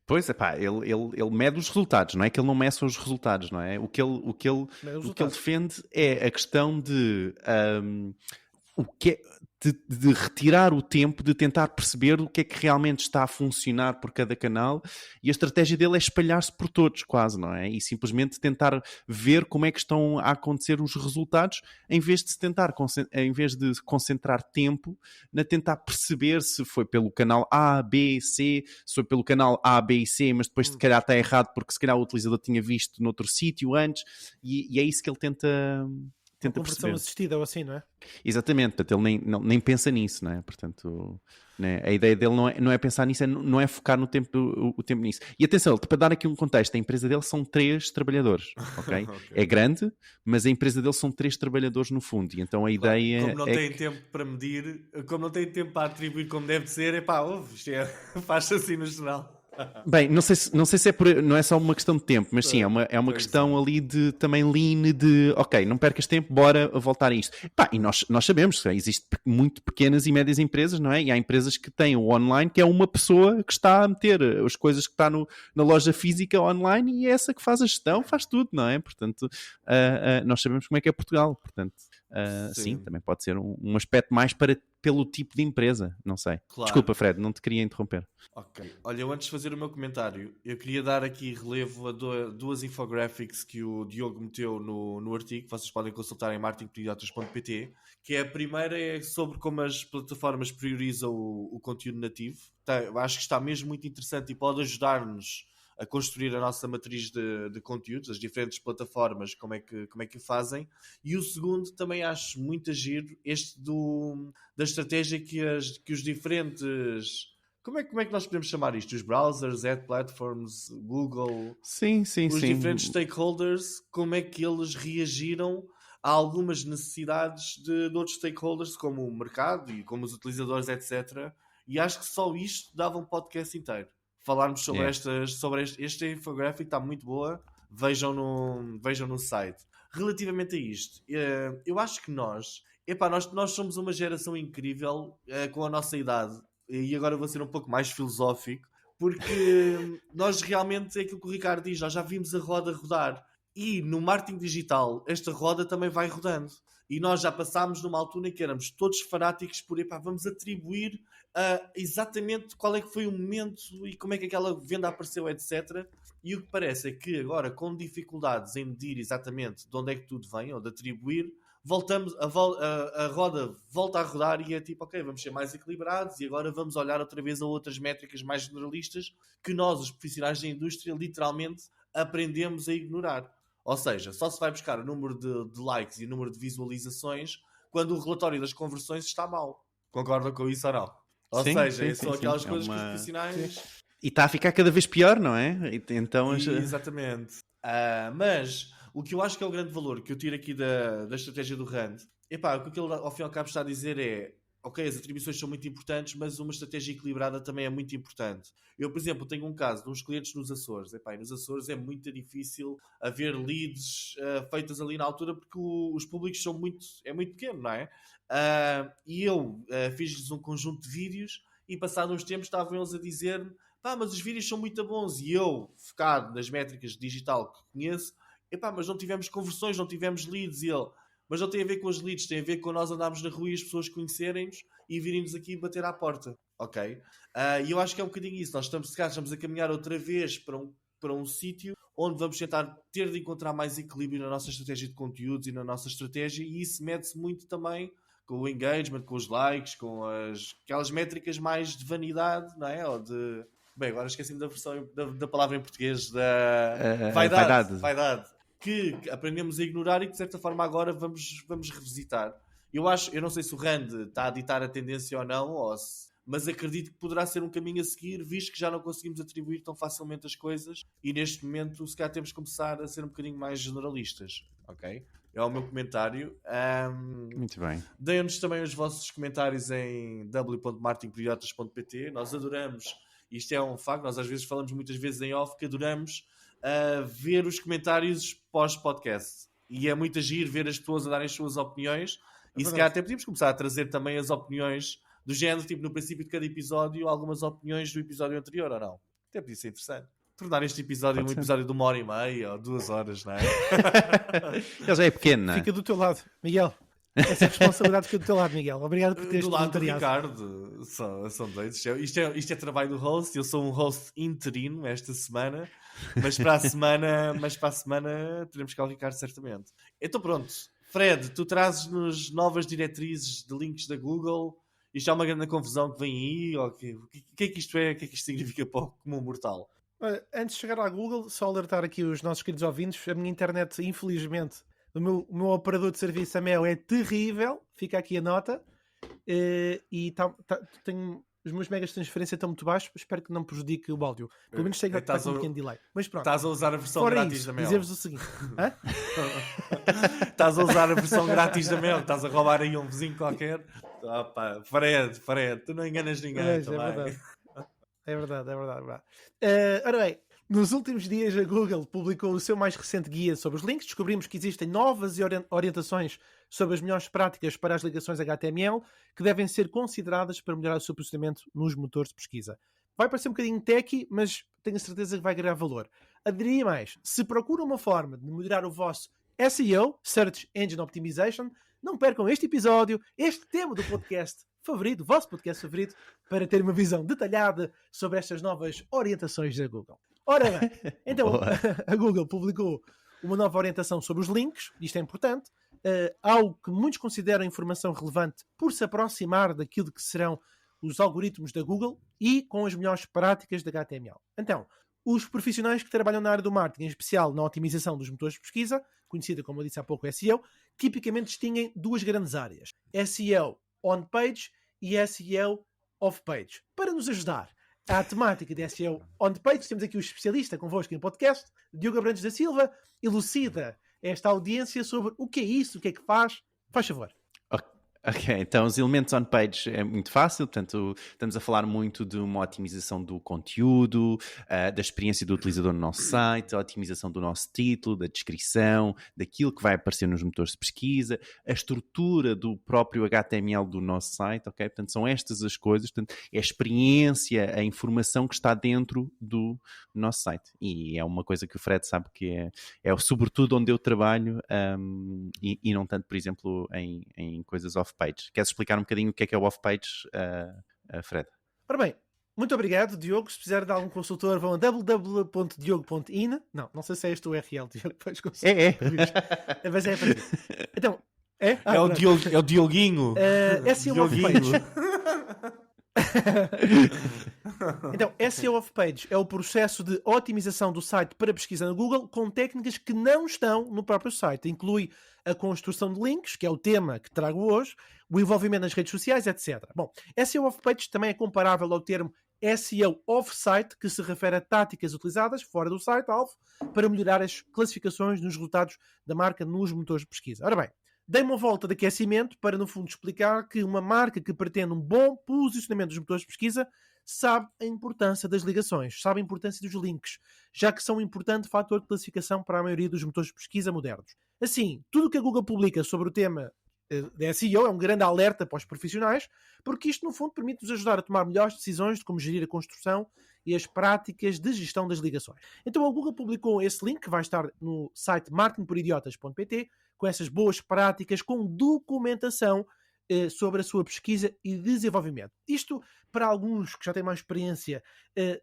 Pois, ele mede os resultados, não é que ele não meça os resultados, não é? O que ele defende é a questão de de retirar o tempo de tentar perceber o que é que realmente está a funcionar por cada canal, e a estratégia dele é espalhar-se por todos, quase, não é? E simplesmente tentar ver como é que estão a acontecer os resultados, em vez de concentrar tempo na tentar perceber se foi pelo canal A, B, C, se foi pelo canal A, B e C, mas depois se calhar está errado porque se calhar o utilizador tinha visto noutro sítio antes, e é isso que ele tenta conversão assistida ou assim, não é? Exatamente, portanto ele nem pensa nisso, não é? Portanto, né? A ideia dele não é pensar nisso, não é focar o tempo nisso. E atenção, para dar aqui um contexto, a empresa dele são 3 trabalhadores, ok? Okay. É grande, mas a empresa dele são 3 trabalhadores no fundo, e então a ideia como não tem tempo para medir, como não tem tempo para atribuir como deve ser, isto faz assim no geral. Bem, não sei se não é só uma questão de tempo, mas sim, é uma questão ali de também lean, de ok, não percas tempo, bora voltar a isto. E nós sabemos que existem muito pequenas e médias empresas, não é? E há empresas que têm o online, que é uma pessoa que está a meter as coisas que está na loja física online, e é essa que faz a gestão, faz tudo, não é? Portanto, nós sabemos como é que é Portugal, portanto, sim, também pode ser um aspecto mais pelo tipo de empresa, não sei. Claro. Desculpa, Fred, não te queria interromper. Ok. Olha, eu antes de fazer o meu comentário, eu queria dar aqui relevo a 2 infographics que o Diogo meteu no artigo, que vocês podem consultar em marketingporidiotas.pt, que a primeira é sobre como as plataformas priorizam o conteúdo nativo. Acho que está mesmo muito interessante e pode ajudar-nos a construir a nossa matriz de conteúdos, as diferentes plataformas, como é que o fazem. E o segundo também acho muito giro, este da estratégia que os diferentes... Como é que nós podemos chamar isto? Os browsers, ad platforms, Google... Sim. Os diferentes stakeholders, como é que eles reagiram a algumas necessidades de outros stakeholders, como o mercado e como os utilizadores, etc. E acho que só isto dava um podcast inteiro. Falarmos sobre este infográfico está muito boa. Vejam no site. Relativamente a isto, eu acho que nós somos uma geração incrível com a nossa idade. E agora vou ser um pouco mais filosófico, porque nós realmente, é aquilo que o Ricardo diz, nós já vimos a roda rodar. E no marketing digital, esta roda também vai rodando. E nós já passámos numa altura em que éramos todos fanáticos por, vamos atribuir exatamente qual é que foi o momento e como é que aquela venda apareceu, etc. E o que parece é que agora, com dificuldades em medir exatamente de onde é que tudo vem, ou de atribuir, a roda volta a rodar e é tipo, ok, vamos ser mais equilibrados e agora vamos olhar outra vez a outras métricas mais generalistas que nós, os profissionais da indústria, literalmente aprendemos a ignorar. Ou seja, só se vai buscar o número de likes e o número de visualizações quando o relatório das conversões está mau. Concordam com isso ou não? Ou seja, são aquelas coisas que os profissionais... E está a ficar cada vez pior, não é? Então, exatamente. Mas o que eu acho que é o grande valor que eu tiro aqui da estratégia do Rand, o que ele ao fim e ao cabo está a dizer é, ok, as atribuições são muito importantes, mas uma estratégia equilibrada também é muito importante. Eu, por exemplo, tenho um caso de uns clientes nos Açores. E nos Açores é muito difícil haver leads feitas ali na altura porque os públicos é muito pequeno, não é? E eu fiz-lhes um conjunto de vídeos e passados uns tempos estavam eles a dizer-me, mas os vídeos são muito bons. E eu, focado nas métricas digital que conheço, mas não tivemos conversões, não tivemos leads. E ele... Mas não tem a ver com os leads, tem a ver com nós andarmos na rua e as pessoas conhecerem-nos e virem-nos aqui bater à porta, ok? E eu acho que é um bocadinho isso. Nós estamos a caminhar outra vez para um sítio onde vamos tentar ter de encontrar mais equilíbrio na nossa estratégia de conteúdos e na nossa estratégia, e isso mede-se muito também com o engagement, com os likes, com aquelas métricas mais de vanidade, não é? Ou de... Bem, agora esqueci-me da versão da palavra em português, da vaidade. Que aprendemos a ignorar e que de certa forma agora vamos revisitar. Eu não sei se o Rand está a ditar a tendência ou não, mas acredito que poderá ser um caminho a seguir, visto que já não conseguimos atribuir tão facilmente as coisas e neste momento se calhar temos que começar a ser um bocadinho mais generalistas, ok? É o meu comentário. Muito bem. Deem-nos também os vossos comentários em w.marketingpediotas.pt. Nós adoramos, isto é um facto, nós às vezes falamos muitas vezes em off que adoramos ver os comentários pós-podcast. E é muito agir ver as pessoas a darem as suas opiniões. E se calhar até podíamos começar a trazer também as opiniões do género, tipo no princípio de cada episódio, algumas opiniões do episódio anterior, ou não? Até podia ser interessante. Tornar este episódio episódio de 1h30 ou 2 horas, não é? Ele já é pequeno, não é? Fica do teu lado, Miguel. Essa responsabilidade fica do teu lado, Miguel. Obrigado por teres do lado do Ricardo. São dois. Isto é trabalho do host. Eu sou um host interino esta semana, mas para a semana teremos cá o Ricardo certamente. Então pronto, Fred, tu trazes-nos novas diretrizes de links da Google. Isto é uma grande confusão que vem aí? Ou o que é que isto é? O que é que isto significa para o comum mortal? Antes de chegar à Google, só alertar aqui os nossos queridos ouvintes, a minha internet, infelizmente, o meu operador de serviço, a Mel, é terrível. Fica aqui a nota. E tenho... Os meus megas de transferência estão muito baixos. Espero que não prejudique o áudio. Pelo menos sei que está com um pequeno delay. Mas pronto. Estás a usar a versão grátis da Mel. Dizer-vos o seguinte. Estás a usar a versão grátis da Mel. Estás a roubar aí um vizinho qualquer. Opa, Fred, tu não enganas ninguém também. É verdade. Ora bem, nos últimos dias a Google publicou o seu mais recente guia sobre os links. Descobrimos que existem novas orientações sobre as melhores práticas para as ligações HTML que devem ser consideradas para melhorar o seu posicionamento nos motores de pesquisa. Vai parecer um bocadinho techy, mas tenho a certeza que vai agregar valor. Diria mais, se procuram uma forma de melhorar o vosso SEO, Search Engine Optimization, não percam este episódio, este tema do podcast favorito, o vosso podcast favorito, para ter uma visão detalhada sobre estas novas orientações da Google. Ora bem, então a Google publicou uma nova orientação sobre os links, isto é importante, algo que muitos consideram informação relevante por se aproximar daquilo que serão os algoritmos da Google e com as melhores práticas da HTML. Então, os profissionais que trabalham na área do marketing, em especial na otimização dos motores de pesquisa, conhecida, como eu disse há pouco, SEO, tipicamente distinguem duas grandes áreas: SEO on-page e SEO off-page. Para nos ajudar à temática de SEO on-page, temos aqui o especialista convosco em podcast, Diogo Abrantes da Silva, elucida esta audiência sobre o que é isso, o que é que faz. Faz favor. Ok, então os elementos on-page é muito fácil, portanto estamos a falar muito de uma otimização do conteúdo, da experiência do utilizador no nosso site, a otimização do nosso título, da descrição, daquilo que vai aparecer nos motores de pesquisa, a estrutura do próprio HTML do nosso site, ok? Portanto são estas as coisas, portanto, é a experiência, a informação que está dentro do nosso site. E é uma coisa que o Fred sabe que é sobretudo onde eu trabalho e não tanto, por exemplo, em coisas off-page. Queres explicar um bocadinho o que é o off-page, Fred? Ora bem, muito obrigado, Diogo. Se precisar de algum consultor, vão a www.diogo.in. Não sei se é este o URL, Diogo. É. Mas é para ti. Então, é? É o Dioguinho. SEO off-page. Então, SEO off-page é o processo de otimização do site para pesquisa no Google com técnicas que não estão no próprio site. Inclui a construção de links, que é o tema que trago hoje, o envolvimento nas redes sociais, etc. Bom, SEO off-page também é comparável ao termo SEO off-site, que se refere a táticas utilizadas fora do site-alvo para melhorar as classificações nos resultados da marca nos motores de pesquisa. Ora bem, dei uma volta de aquecimento para, no fundo, explicar que uma marca que pretende um bom posicionamento dos motores de pesquisa sabe a importância das ligações, sabe a importância dos links, já que são um importante fator de classificação para a maioria dos motores de pesquisa modernos. Assim, tudo o que a Google publica sobre o tema de SEO é um grande alerta para os profissionais, porque isto, no fundo, permite-nos ajudar a tomar melhores decisões de como gerir a construção e as práticas de gestão das ligações. Então a Google publicou esse link, que vai estar no site marketingporidiotas.pt, com essas boas práticas, com documentação sobre a sua pesquisa e desenvolvimento. Isto, para alguns que já têm mais experiência,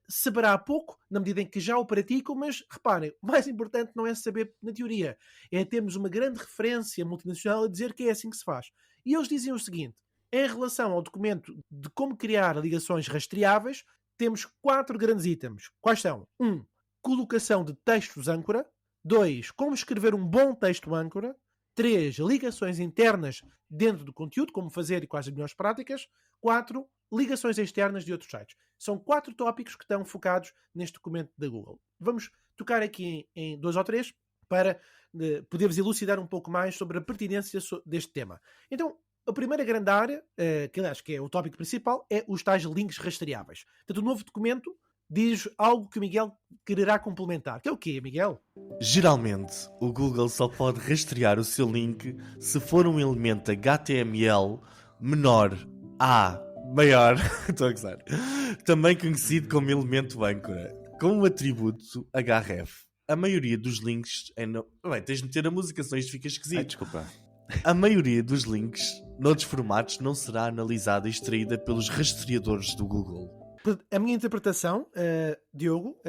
saberá pouco, na medida em que já o praticam, mas reparem, o mais importante não é saber na teoria, é termos uma grande referência multinacional a dizer que é assim que se faz. E eles dizem o seguinte: em relação ao documento de como criar ligações rastreáveis, temos 4 grandes itens. Quais são? 1. Colocação de textos âncora. 2. Como escrever um bom texto âncora. 3. Ligações internas dentro do conteúdo, como fazer e quais as melhores práticas. 4. Ligações externas de outros sites. São 4 tópicos que estão focados neste documento da Google. Vamos tocar aqui em 2 ou 3 para poder-vos elucidar um pouco mais sobre a pertinência deste tema. Então, a primeira grande área, que aliás que é o tópico principal, é os tais links rastreáveis. Portanto, o novo documento diz algo que o Miguel quererá complementar. Que é o quê, Miguel? Geralmente, o Google só pode rastrear o seu link se for um elemento HTML menor a maior, estou a gozar, também conhecido como elemento âncora, com o atributo href. A maioria dos links Bem, tens de meter a música, senão isto fica esquisito. Desculpa. A maioria dos links, noutros formatos, não será analisada e extraída pelos rastreadores do Google. A minha interpretação, Diogo,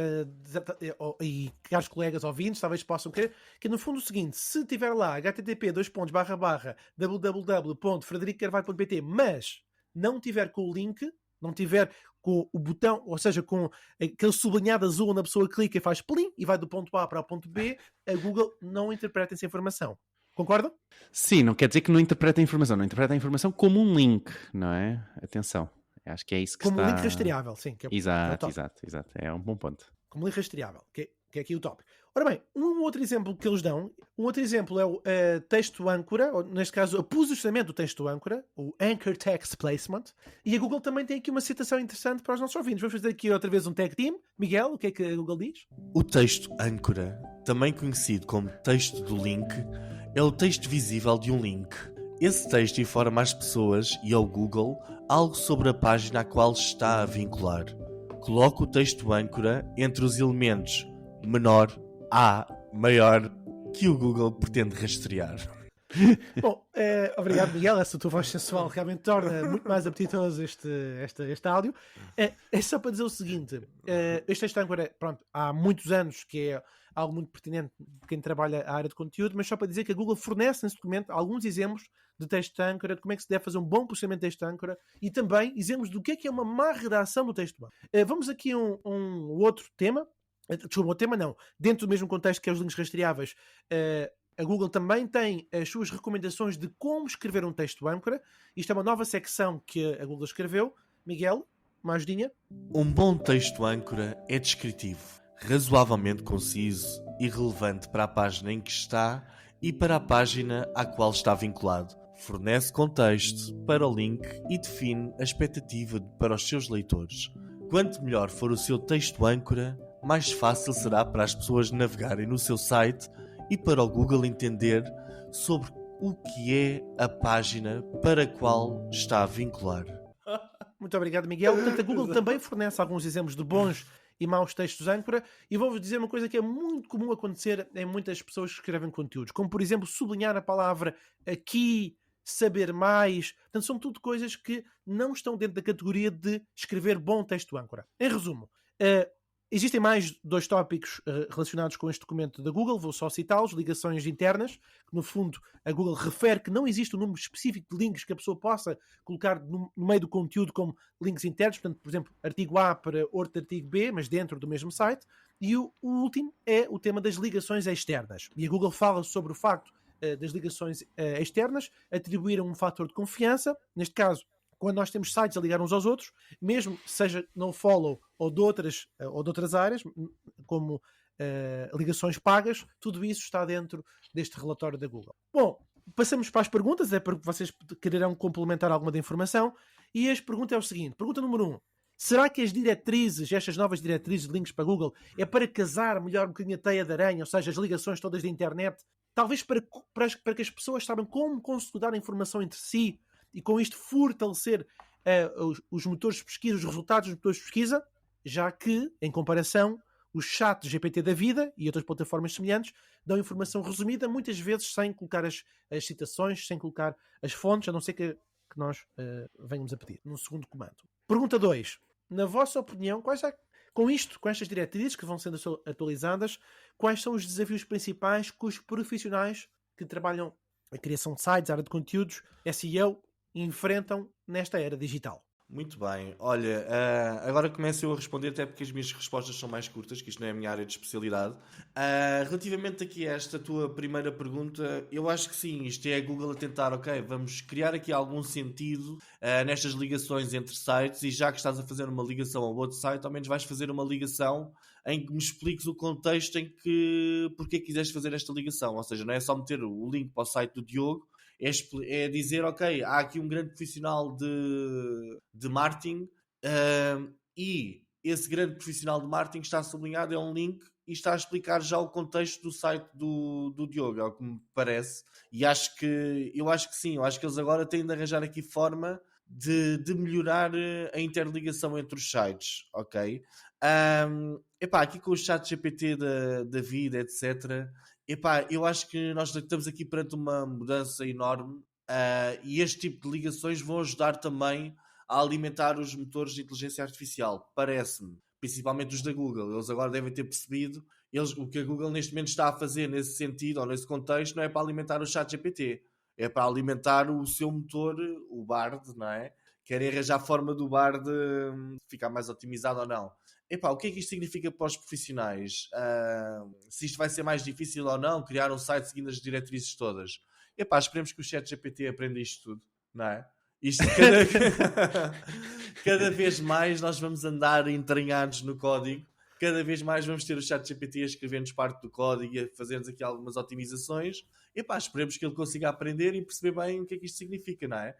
e caros colegas ouvintes, talvez possam querer, que no fundo é o seguinte: se tiver lá http://www.fredericocarvalho.pt, mas não tiver com o link, não tiver com o botão, ou seja, com aquele sublinhado azul onde a pessoa clica e faz plim e vai do ponto A para o ponto B, a Google não interpreta essa informação. Concordam? Sim, não quer dizer que não interpreta a informação, não interpreta a informação como um link, não é? Atenção. Acho que é isso que como está... um link rastreável, sim. Que é exato. É um bom ponto. Como link rastreável, que é aqui o tópico. Ora bem, um outro exemplo que eles dão, um outro exemplo é o texto âncora, ou neste caso o posicionamento do texto âncora, o Anchor Text Placement, e a Google também tem aqui uma citação interessante para os nossos ouvintes. Vamos fazer aqui outra vez um tag team. Miguel, o que é que a Google diz? O texto âncora, também conhecido como texto do link, é o texto visível de um link. Esse texto informa às pessoas e ao Google algo sobre a página à qual está a vincular. Coloque o texto âncora entre os elementos menor a maior que o Google pretende rastrear. Bom, obrigado, Miguel. Essa tua voz sensual realmente torna muito mais apetitoso este áudio. É só para dizer o seguinte: este texto âncora, pronto, há muitos anos que é algo muito pertinente de quem trabalha a área de conteúdo, mas só para dizer que a Google fornece nesse documento alguns exemplos de texto âncora, de como é que se deve fazer um bom posicionamento de texto âncora e também exemplos do que é uma má redação do texto âncora. Vamos aqui a um outro tema, Desculpa, o tema não. Dentro do mesmo contexto que é os links rastreáveis, a Google também tem as suas recomendações de como escrever um texto âncora. Isto é uma nova secção que a Google escreveu. Miguel, uma ajudinha? Um bom texto âncora é descritivo, razoavelmente conciso e relevante para a página em que está e para a página à qual está vinculado. Fornece contexto para o link e define a expectativa para os seus leitores. Quanto melhor for o seu texto âncora, mais fácil será para as pessoas navegarem no seu site e para o Google entender sobre o que é a página para a qual está a vincular. Muito obrigado, Miguel. Portanto, a Google também fornece alguns exemplos de bons e maus textos âncora, e vou-vos dizer uma coisa que é muito comum acontecer em muitas pessoas que escrevem conteúdos, como por exemplo sublinhar a palavra aqui, saber mais. Portanto, são tudo coisas que não estão dentro da categoria de escrever bom texto âncora. Em resumo, existem mais 2 tópicos relacionados com este documento da Google, vou só citá-los: ligações internas, que no fundo a Google refere que não existe um número específico de links que a pessoa possa colocar no meio do conteúdo como links internos, portanto, por exemplo, artigo A para outro artigo B, mas dentro do mesmo site. E o último é o tema das ligações externas. E a Google fala sobre o facto das ligações externas atribuírem um fator de confiança, neste caso, quando nós temos sites a ligar uns aos outros, mesmo seja no follow ou de outras áreas, como ligações pagas, tudo isso está dentro deste relatório da Google. Bom, passamos para as perguntas, é porque vocês quererão complementar alguma da informação, e a pergunta é o seguinte: pergunta número 1. Será que as diretrizes, estas novas diretrizes de links para Google, é para casar melhor um bocadinho a teia de aranha, ou seja, as ligações todas da internet, talvez para que as pessoas saibam como consolidar a informação entre si e com isto fortalecer os motores de pesquisa, os resultados dos motores de pesquisa, já que, em comparação, os chats GPT da vida e outras plataformas semelhantes dão informação resumida, muitas vezes sem colocar as citações, sem colocar as fontes, a não ser que nós venhamos a pedir no segundo comando. Pergunta 2. Na vossa opinião, com estas diretrizes que vão sendo atualizadas, quais são os desafios principais que os profissionais que trabalham a criação de sites, área de conteúdos, SEO, enfrentam nesta era digital? Muito bem. Olha, agora começo eu a responder, até porque as minhas respostas são mais curtas, que isto não é a minha área de especialidade. Relativamente aqui a esta tua primeira pergunta, eu acho que sim, isto é a Google a tentar, ok, vamos criar aqui algum sentido nestas ligações entre sites, e já que estás a fazer uma ligação ao outro site, ao menos vais fazer uma ligação em que me expliques o contexto em que porque quiseste fazer esta ligação. Ou seja, não é só meter o link para o site do Diogo, é dizer, ok, há aqui um grande profissional de marketing e esse grande profissional de marketing está sublinhado, é um link e está a explicar já o contexto do site do Diogo, é o que me parece. E eu acho que sim, eu acho que eles agora têm de arranjar aqui forma de melhorar a interligação entre os sites, ok? Aqui com o chat GPT da vida, etc., eu acho que nós estamos aqui perante uma mudança enorme e este tipo de ligações vão ajudar também a alimentar os motores de inteligência artificial, parece-me, principalmente os da Google. Eles agora devem ter percebido, o que a Google neste momento está a fazer nesse sentido, ou nesse contexto, não é para alimentar o chat GPT, é para alimentar o seu motor, o Bard, não é? Querem arranjar a forma do Bard ficar mais otimizado ou não. O que é que isto significa para os profissionais? Se isto vai ser mais difícil ou não, criar um site seguindo as diretrizes todas. Esperemos que o ChatGPT aprenda isto tudo, não é? Isto cada vez mais nós vamos andar entranhados no código, cada vez mais vamos ter o ChatGPT a escrever-nos parte do código e a fazer-nos aqui algumas otimizações. Esperemos que ele consiga aprender e perceber bem o que é que isto significa, não é?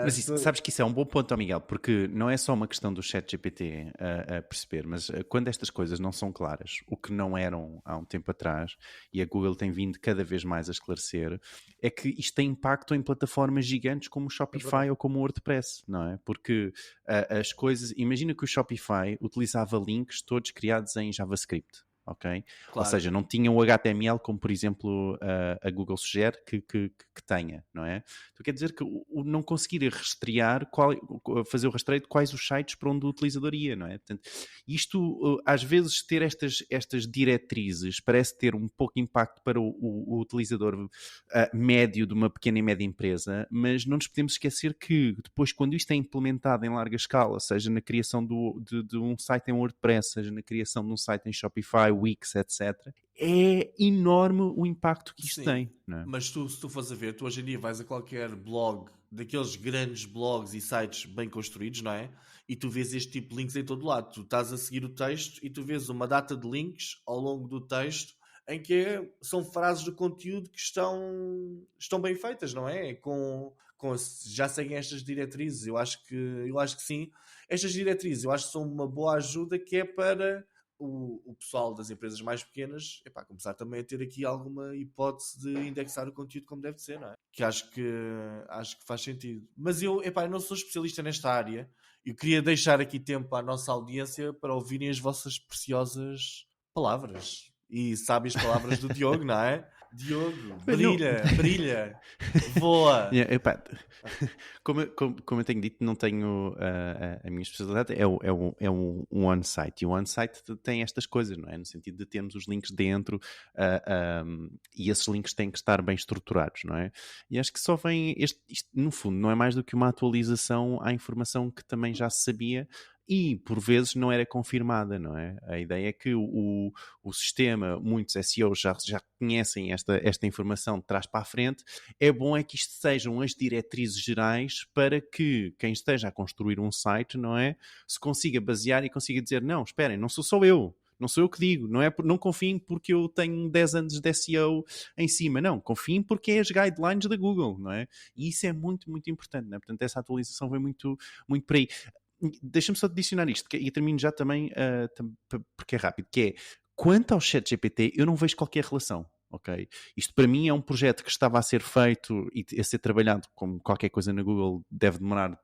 Mas sabes que isso é um bom ponto, Miguel, porque não é só uma questão do ChatGPT a perceber, mas quando estas coisas não são claras, o que não eram há um tempo atrás, e a Google tem vindo cada vez mais a esclarecer, é que isto tem impacto em plataformas gigantes como o Shopify ou como o WordPress, não é? Porque as coisas... Imagina que o Shopify utilizava links todos criados em JavaScript. ok? Ou Claro. seja, não tinham o HTML como, por exemplo, a Google sugere que tenha, não é? Então quer dizer que o não conseguir rastrear, fazer o rastreio de quais os sites para onde o utilizador ia, não é? Portanto, isto, às vezes, ter estas diretrizes parece ter um pouco impacto para o utilizador médio de uma pequena e média empresa, mas não nos podemos esquecer que depois, quando isto é implementado em larga escala, seja na criação de um site em WordPress, seja na criação de um site em Shopify, Wix, etc., é enorme o impacto que isto tem. Não é? Mas se tu fores a ver, tu hoje em dia vais a qualquer blog, daqueles grandes blogs e sites bem construídos, não é? E tu vês este tipo de links em todo lado. Tu estás a seguir o texto e tu vês uma data de links ao longo do texto em que são frases de conteúdo que estão bem feitas, não é? Já seguem estas diretrizes. Eu acho que sim. Estas diretrizes eu acho que são uma boa ajuda, que é para o pessoal das empresas mais pequenas começar também a ter aqui alguma hipótese de indexar o conteúdo como deve ser, não é? Que acho que faz sentido. Mas eu não sou especialista nesta área. Eu queria deixar aqui tempo à nossa audiência para ouvirem as vossas preciosas palavras e sábias palavras do Diogo, não é? Diogo, brilha, voa. Como eu tenho dito, não tenho a minha especialidade, é um on-site. E o on-site tem estas coisas, não é? No sentido de termos os links dentro e esses links têm que estar bem estruturados, não é? E acho que só vem isto, no fundo, não é mais do que uma atualização à informação que também já se sabia e, por vezes, não era confirmada, não é? A ideia é que o sistema, muitos SEOs já conhecem esta informação de trás para a frente. É bom é que isto sejam as diretrizes gerais para que quem esteja a construir um site, não é? Se consiga basear e consiga dizer, não, esperem, não sou só eu. Não sou eu que digo, não confiem porque eu tenho 10 anos de SEO em cima, não, confiem porque é as guidelines da Google, não é? E isso é muito, muito importante, não é? Portanto, essa atualização vem muito, muito por aí. Deixa-me só adicionar isto, e termino já também, porque é rápido, que é, quanto ao ChatGPT, eu não vejo qualquer relação. Ok? Isto para mim é um projeto que estava a ser feito e a ser trabalhado, como qualquer coisa na Google deve demorar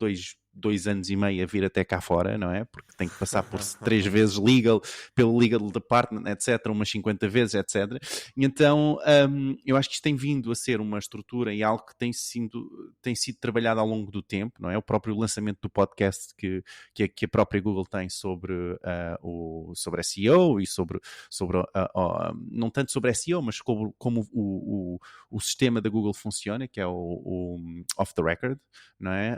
2 anos e meio a vir até cá fora, não é? Porque tem que passar por 3 vezes pelo legal department, etc, umas 50 vezes, etc. E então eu acho que isto tem vindo a ser uma estrutura e algo que tem sido trabalhado ao longo do tempo, não é? O próprio lançamento do podcast que a própria Google tem sobre SEO e sobre não tanto sobre SEO, mas como o sistema da Google funciona, que é o off the record, não é?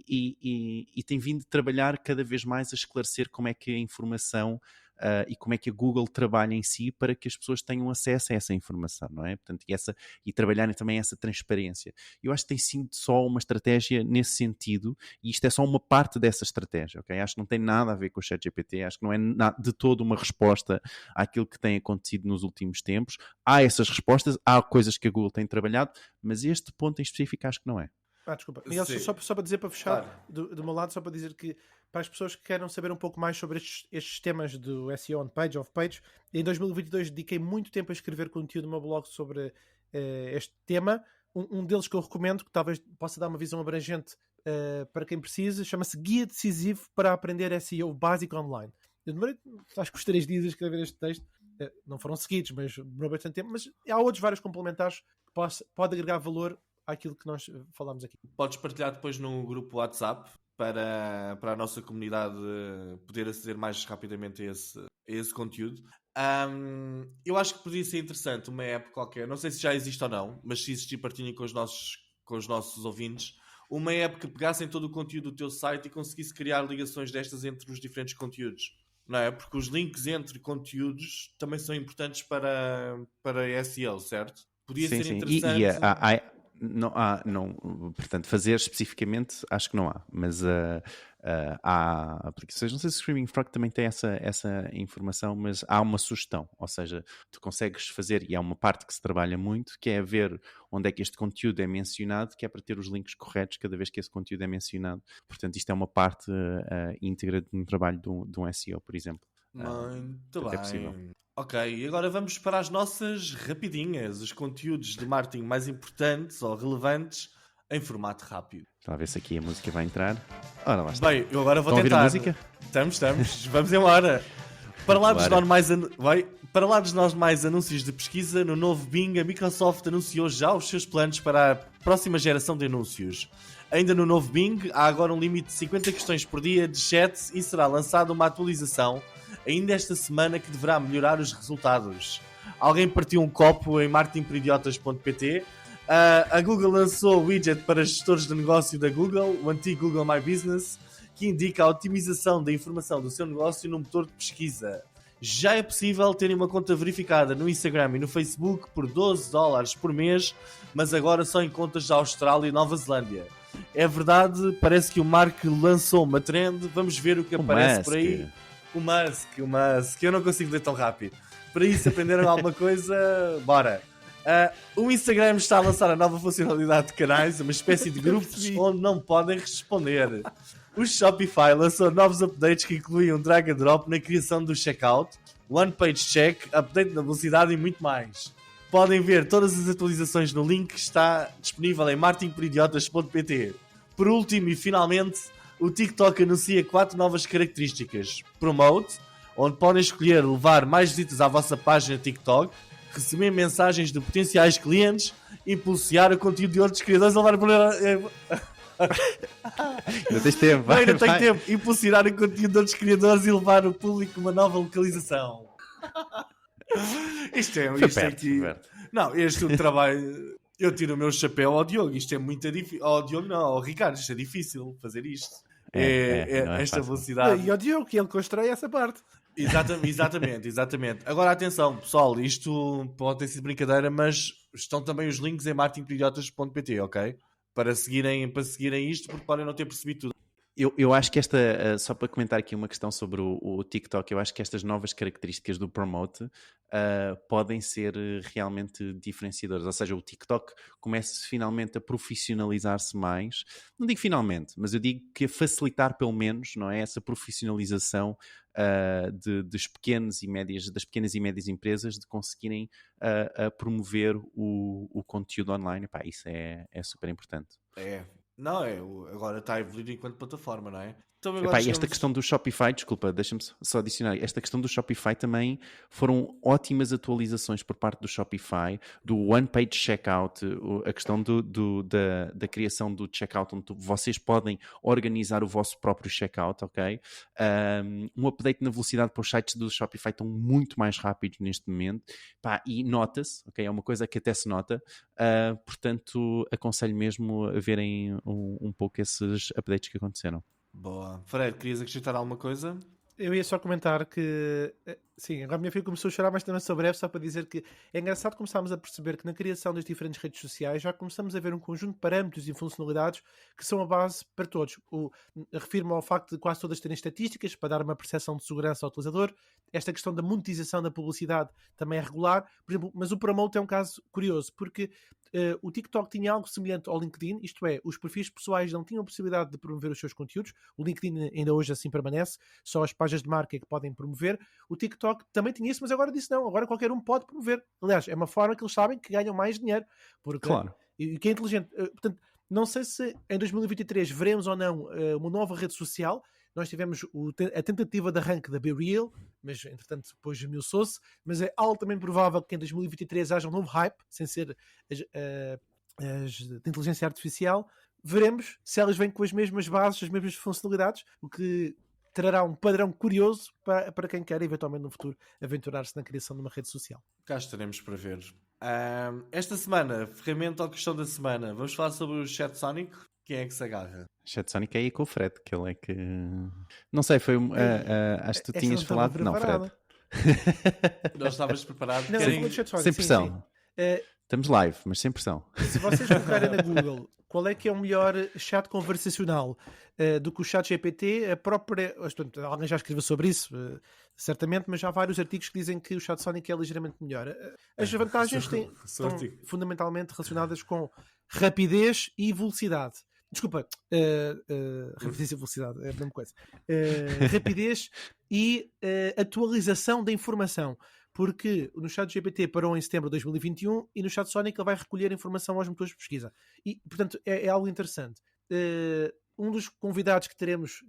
E tem vindo a trabalhar cada vez mais a esclarecer como é que a informação e como é que a Google trabalha em si para que as pessoas tenham acesso a essa informação, não é? Portanto, e trabalharem também essa transparência. Eu acho que tem sido só uma estratégia nesse sentido e isto é só uma parte dessa estratégia, ok? Acho que não tem nada a ver com o ChatGPT, acho que não é de todo uma resposta àquilo que tem acontecido nos últimos tempos. Há essas respostas, há coisas que a Google tem trabalhado, mas este ponto em específico acho que não é. Desculpa. Miguel, só para dizer, para fechar, do meu lado, só para dizer que para as pessoas que queiram saber um pouco mais sobre estes temas do SEO on page, off page, em 2022 dediquei muito tempo a escrever conteúdo no meu blog sobre este tema. Um deles que eu recomendo, que talvez possa dar uma visão abrangente para quem precisa, chama-se Guia Decisivo para Aprender SEO Básico Online. Eu demorei, acho que os 3 dias a escrever este texto. Não foram seguidos, mas demorou bastante tempo. Mas há outros vários complementares que pode agregar valor àquilo que nós falámos aqui. Podes partilhar depois no grupo WhatsApp para a nossa comunidade poder aceder mais rapidamente a esse conteúdo. Eu acho que podia ser interessante uma app qualquer, não sei se já existe ou não, mas se existir, partilhem com os nossos ouvintes, uma app que pegasse em todo o conteúdo do teu site e conseguisse criar ligações destas entre os diferentes conteúdos. Não é? Porque os links entre conteúdos também são importantes para SEO, certo? Podia ser interessante. Não, portanto, fazer especificamente acho que não há, mas há aplicações, não sei se o Screaming Frog também tem essa informação, mas há uma sugestão, ou seja, tu consegues fazer, e há uma parte que se trabalha muito, que é ver onde é que este conteúdo é mencionado, que é para ter os links corretos cada vez que esse conteúdo é mencionado. Portanto, isto é uma parte íntegra no trabalho de um SEO, por exemplo. Muito bem. É possível. Ok, e agora vamos para as nossas rapidinhas, os conteúdos de marketing mais importantes ou relevantes em formato rápido. Está a ver se aqui a música vai entrar. Ora, lá está. Bem, eu agora vou tentar. Estão a ouvir a música? Estamos. Vamos embora. Para lá dos Claro. para lá dos normais anúncios de pesquisa, no novo Bing, a Microsoft anunciou já os seus planos para a próxima geração de anúncios. Ainda no novo Bing, há agora um limite de 50 questões por dia de chat e será lançada uma atualização ainda esta semana que deverá melhorar os resultados. Alguém partiu um copo em marketingporidiotas.pt. A Google lançou o widget para gestores de negócio da Google, o antigo Google My Business, que indica a otimização da informação do seu negócio no motor de pesquisa. Já é possível terem uma conta verificada no Instagram e no Facebook por $12 por mês, mas agora só em contas da Austrália e Nova Zelândia. É verdade, parece que o Mark lançou uma trend, vamos ver o que aparece Musk. por aí. O Musk, eu não consigo ler tão rápido. Para isso, aprenderam alguma coisa? Bora! O Instagram está a lançar a nova funcionalidade de canais, uma espécie de grupos onde não podem responder. O Shopify lançou novos updates que incluem um drag and drop na criação do checkout, one page check, update na velocidade e muito mais. Podem ver todas as atualizações no link que está disponível em marketingporidiotas.pt. Por último e finalmente, o TikTok anuncia 4 novas características. Promote, onde podem escolher levar mais visitas à vossa página TikTok, receber mensagens de potenciais clientes, impulsionar o conteúdo de outros criadores a levar Ainda tens tempo, vai, ainda tenho vai. tempo. Impulsionar o conteúdo de outros criadores e levar o público a uma nova localização. Isto Foi isto perto, aqui. foi perto. Não, este é um trabalho. Eu tiro o meu chapéu ao Diogo. Isto é muito difícil. Ao Diogo, não, ao Ricardo. Isto é difícil fazer isto. Não é Esta fácil. velocidade. E ao Diogo, que ele constrói essa parte. Exatamente. Agora atenção, pessoal, isto pode ter sido brincadeira, mas estão também os links em marketingporidiotas.pt, ok? Para seguirem isto, porque podem não ter percebido tudo. Eu acho que só para comentar aqui uma questão sobre o TikTok, eu acho que estas novas características do Promote podem ser realmente diferenciadoras. Ou seja, o TikTok começa finalmente a profissionalizar-se mais. Não digo finalmente, mas eu digo que a facilitar pelo menos, não é, essa profissionalização das pequenas e médias empresas de conseguirem promover o conteúdo online. Epá, isso é super importante. Não, agora está a evoluir enquanto plataforma, não é? Então, Epá, e esta questão do Shopify, desculpa, deixa-me só adicionar, esta questão do Shopify também foram ótimas atualizações por parte do Shopify, do One Page Checkout, a questão da criação do checkout, onde vocês podem organizar o vosso próprio checkout, ok? Um update na velocidade para os sites do Shopify estão muito mais rápidos neste momento, pá, e nota-se, ok? É uma coisa que até se nota, portanto aconselho mesmo a verem um pouco esses updates que aconteceram. Boa. Fred, querias acrescentar alguma coisa? Eu ia só comentar que, sim, agora a minha filha começou a chorar, mas também sou breve, só para dizer que é engraçado começarmos a perceber que na criação das diferentes redes sociais já começamos a ver um conjunto de parâmetros e funcionalidades que são a base para todos. Refiro-me ao facto de quase todas terem estatísticas para dar uma percepção de segurança ao utilizador. Esta questão da monetização da publicidade também é regular, por exemplo, mas o Promote é um caso curioso, porque o TikTok tinha algo semelhante ao LinkedIn, isto é, os perfis pessoais não tinham a possibilidade de promover os seus conteúdos, o LinkedIn ainda hoje assim permanece, só as páginas de marca é que podem promover, o TikTok também tinha isso, mas agora disse não, agora qualquer um pode promover. Aliás, é uma forma que eles sabem que ganham mais dinheiro, porque, Claro. e que é inteligente. Portanto, não sei se em 2023 veremos ou não uma nova rede social. Nós tivemos a tentativa de arranque da BeReal, mas entretanto depois esmiuçou-se, mas é altamente provável que em 2023 haja um novo hype, sem ser as de inteligência artificial. Veremos se elas vêm com as mesmas bases, as mesmas funcionalidades, o que trará um padrão curioso para quem quer eventualmente no futuro aventurar-se na criação de uma rede social. Cá estaremos para ver. Esta semana, ferramenta ou questão da semana, vamos falar sobre o ChatSonic. Quem é que se agarra? ChatSonic é aí com o Fred, que ele é que... Não sei, foi... acho que tu tinhas falado... Não, Fred. Não estavas preparado? Não, Querem... Sem pressão. Sim, sim. Estamos live, mas sem pressão. Se vocês colocarem na Google qual é que é o melhor chat conversacional do que o chat GPT, a própria... Alguém já escreveu sobre isso, certamente, mas já há vários artigos que dizem que o ChatSonic é ligeiramente melhor. As vantagens estão fundamentalmente relacionadas com rapidez e velocidade. Desculpa, rapidez e velocidade, é a mesma coisa. Rapidez e atualização da informação. Porque no ChatGPT parou em setembro de 2021 e no ChatSonic ele vai recolher informação aos motores de pesquisa. E, portanto, é algo interessante. Um dos convidados que teremos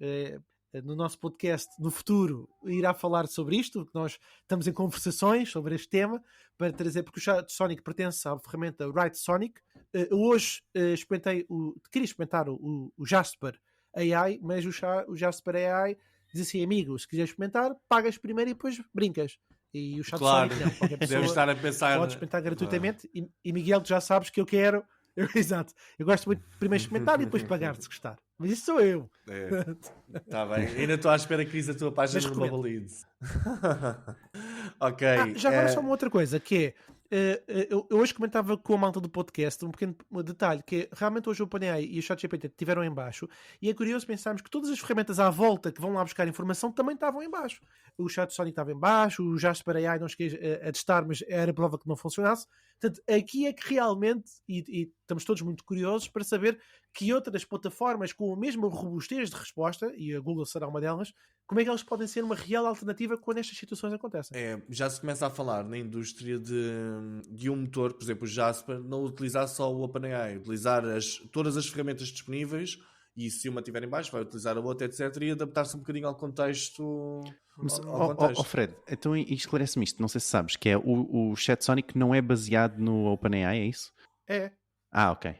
no nosso podcast no futuro irá falar sobre isto, que nós estamos em conversações sobre este tema, para trazer, porque o Chat Sonic pertence à ferramenta Write Sonic. Eu hoje queria experimentar o Jasper AI, mas o Jasper AI diz assim, amigo, se quiseres experimentar, pagas primeiro e depois brincas. E o Chat Sonic não, qualquer pessoa deve estar a pensar... pode experimentar gratuitamente. E Miguel, tu já sabes que eu quero... Exato. Eu gosto muito de primeiro experimentar e depois pagar, se gostar. Mas isso sou eu. Está bem. Ainda estou à espera que crise a tua página no Bubble Leads. Ok. Já agora só uma outra coisa, que é... eu hoje comentava com a malta do podcast um pequeno detalhe, que é, realmente hoje o OpenAI e o ChatGPT estiveram em baixo, e é curioso pensarmos que todas as ferramentas à volta que vão lá buscar informação também estavam em baixo. O Chat Sonic estava em baixo, o Jasper AI não cheguei a testar, mas era prova que não funcionasse. Portanto, aqui é que realmente, e estamos todos muito curiosos para saber que outras plataformas com a mesma robustez de resposta, e a Google será uma delas, como é que elas podem ser uma real alternativa quando estas situações acontecem. Já se começa a falar na indústria de um motor, por exemplo, o Jasper, não utilizar só o OpenAI, utilizar todas as ferramentas disponíveis, e se uma estiver em baixo vai utilizar a outra, etc, e adaptar-se um bocadinho ao contexto. Fred, então esclarece-me isto, não sei se sabes, que é o Chat Sonic não é baseado no OpenAI, é isso? É. Ok.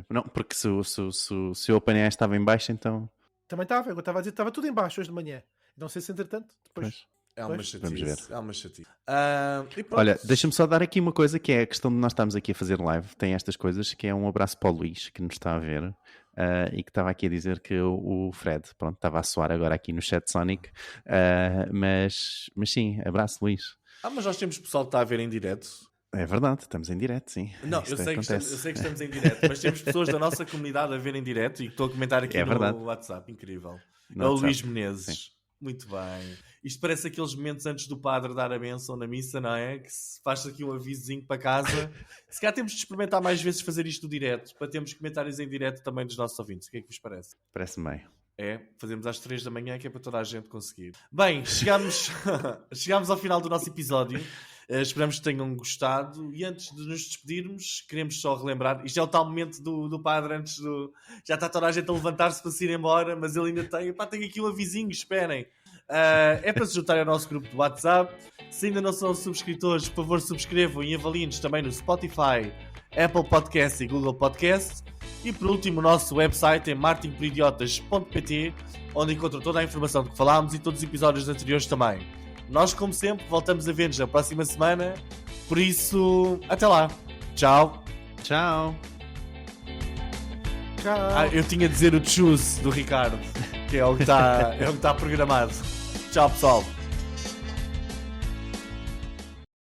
Não, porque se o OpenAI estava em baixo, então... Também estava, eu estava a dizer que estava tudo em baixo hoje de manhã. Não sei se entretanto, depois... É uma chatice. Vamos ver. É uma chatice. Olha, deixa-me só dar aqui uma coisa, que é a questão de nós estarmos aqui a fazer live. Tem estas coisas, que é um abraço para o Luís, que nos está a ver, e que estava aqui a dizer que o Fred, pronto, estava a soar agora aqui no Chat Sonic, mas sim, abraço, Luís. Mas nós temos pessoal que está a ver em direto. É verdade, estamos em direto, sim. Não, eu sei que estamos em direto, mas temos pessoas da nossa comunidade a ver em direto, e que estou a comentar aqui no WhatsApp, incrível. É o Luís Menezes. Sim. Muito bem. Isto parece aqueles momentos antes do padre dar a bênção na missa, não é? Que se faz aqui um avisozinho para casa. Se calhar temos de experimentar mais vezes fazer isto direto, para termos comentários em direto também dos nossos ouvintes. O que é que vos parece? Parece-me bem. Fazemos às 3 da manhã, que é para toda a gente conseguir. Bem, chegamos ao final do nosso episódio. Esperamos que tenham gostado. E antes de nos despedirmos, queremos só relembrar. Isto é o tal momento do padre antes do... Já está toda a gente a levantar-se para se ir embora, mas ele ainda tem... Tem aqui um avisinho, esperem. É para se juntarem ao nosso grupo do WhatsApp. Se ainda não são subscritores, por favor, subscrevam e avaliem-nos também no Spotify, Apple Podcast e Google Podcast. E por último, o nosso website é marketingporidiotas.pt, onde encontram toda a informação de que falámos e todos os episódios anteriores também. Nós, como sempre, voltamos a ver-nos na próxima semana. Por isso, até lá. Tchau. Tchau. Eu tinha a dizer o choose do Ricardo, que é o que está programado. Tchau, pessoal.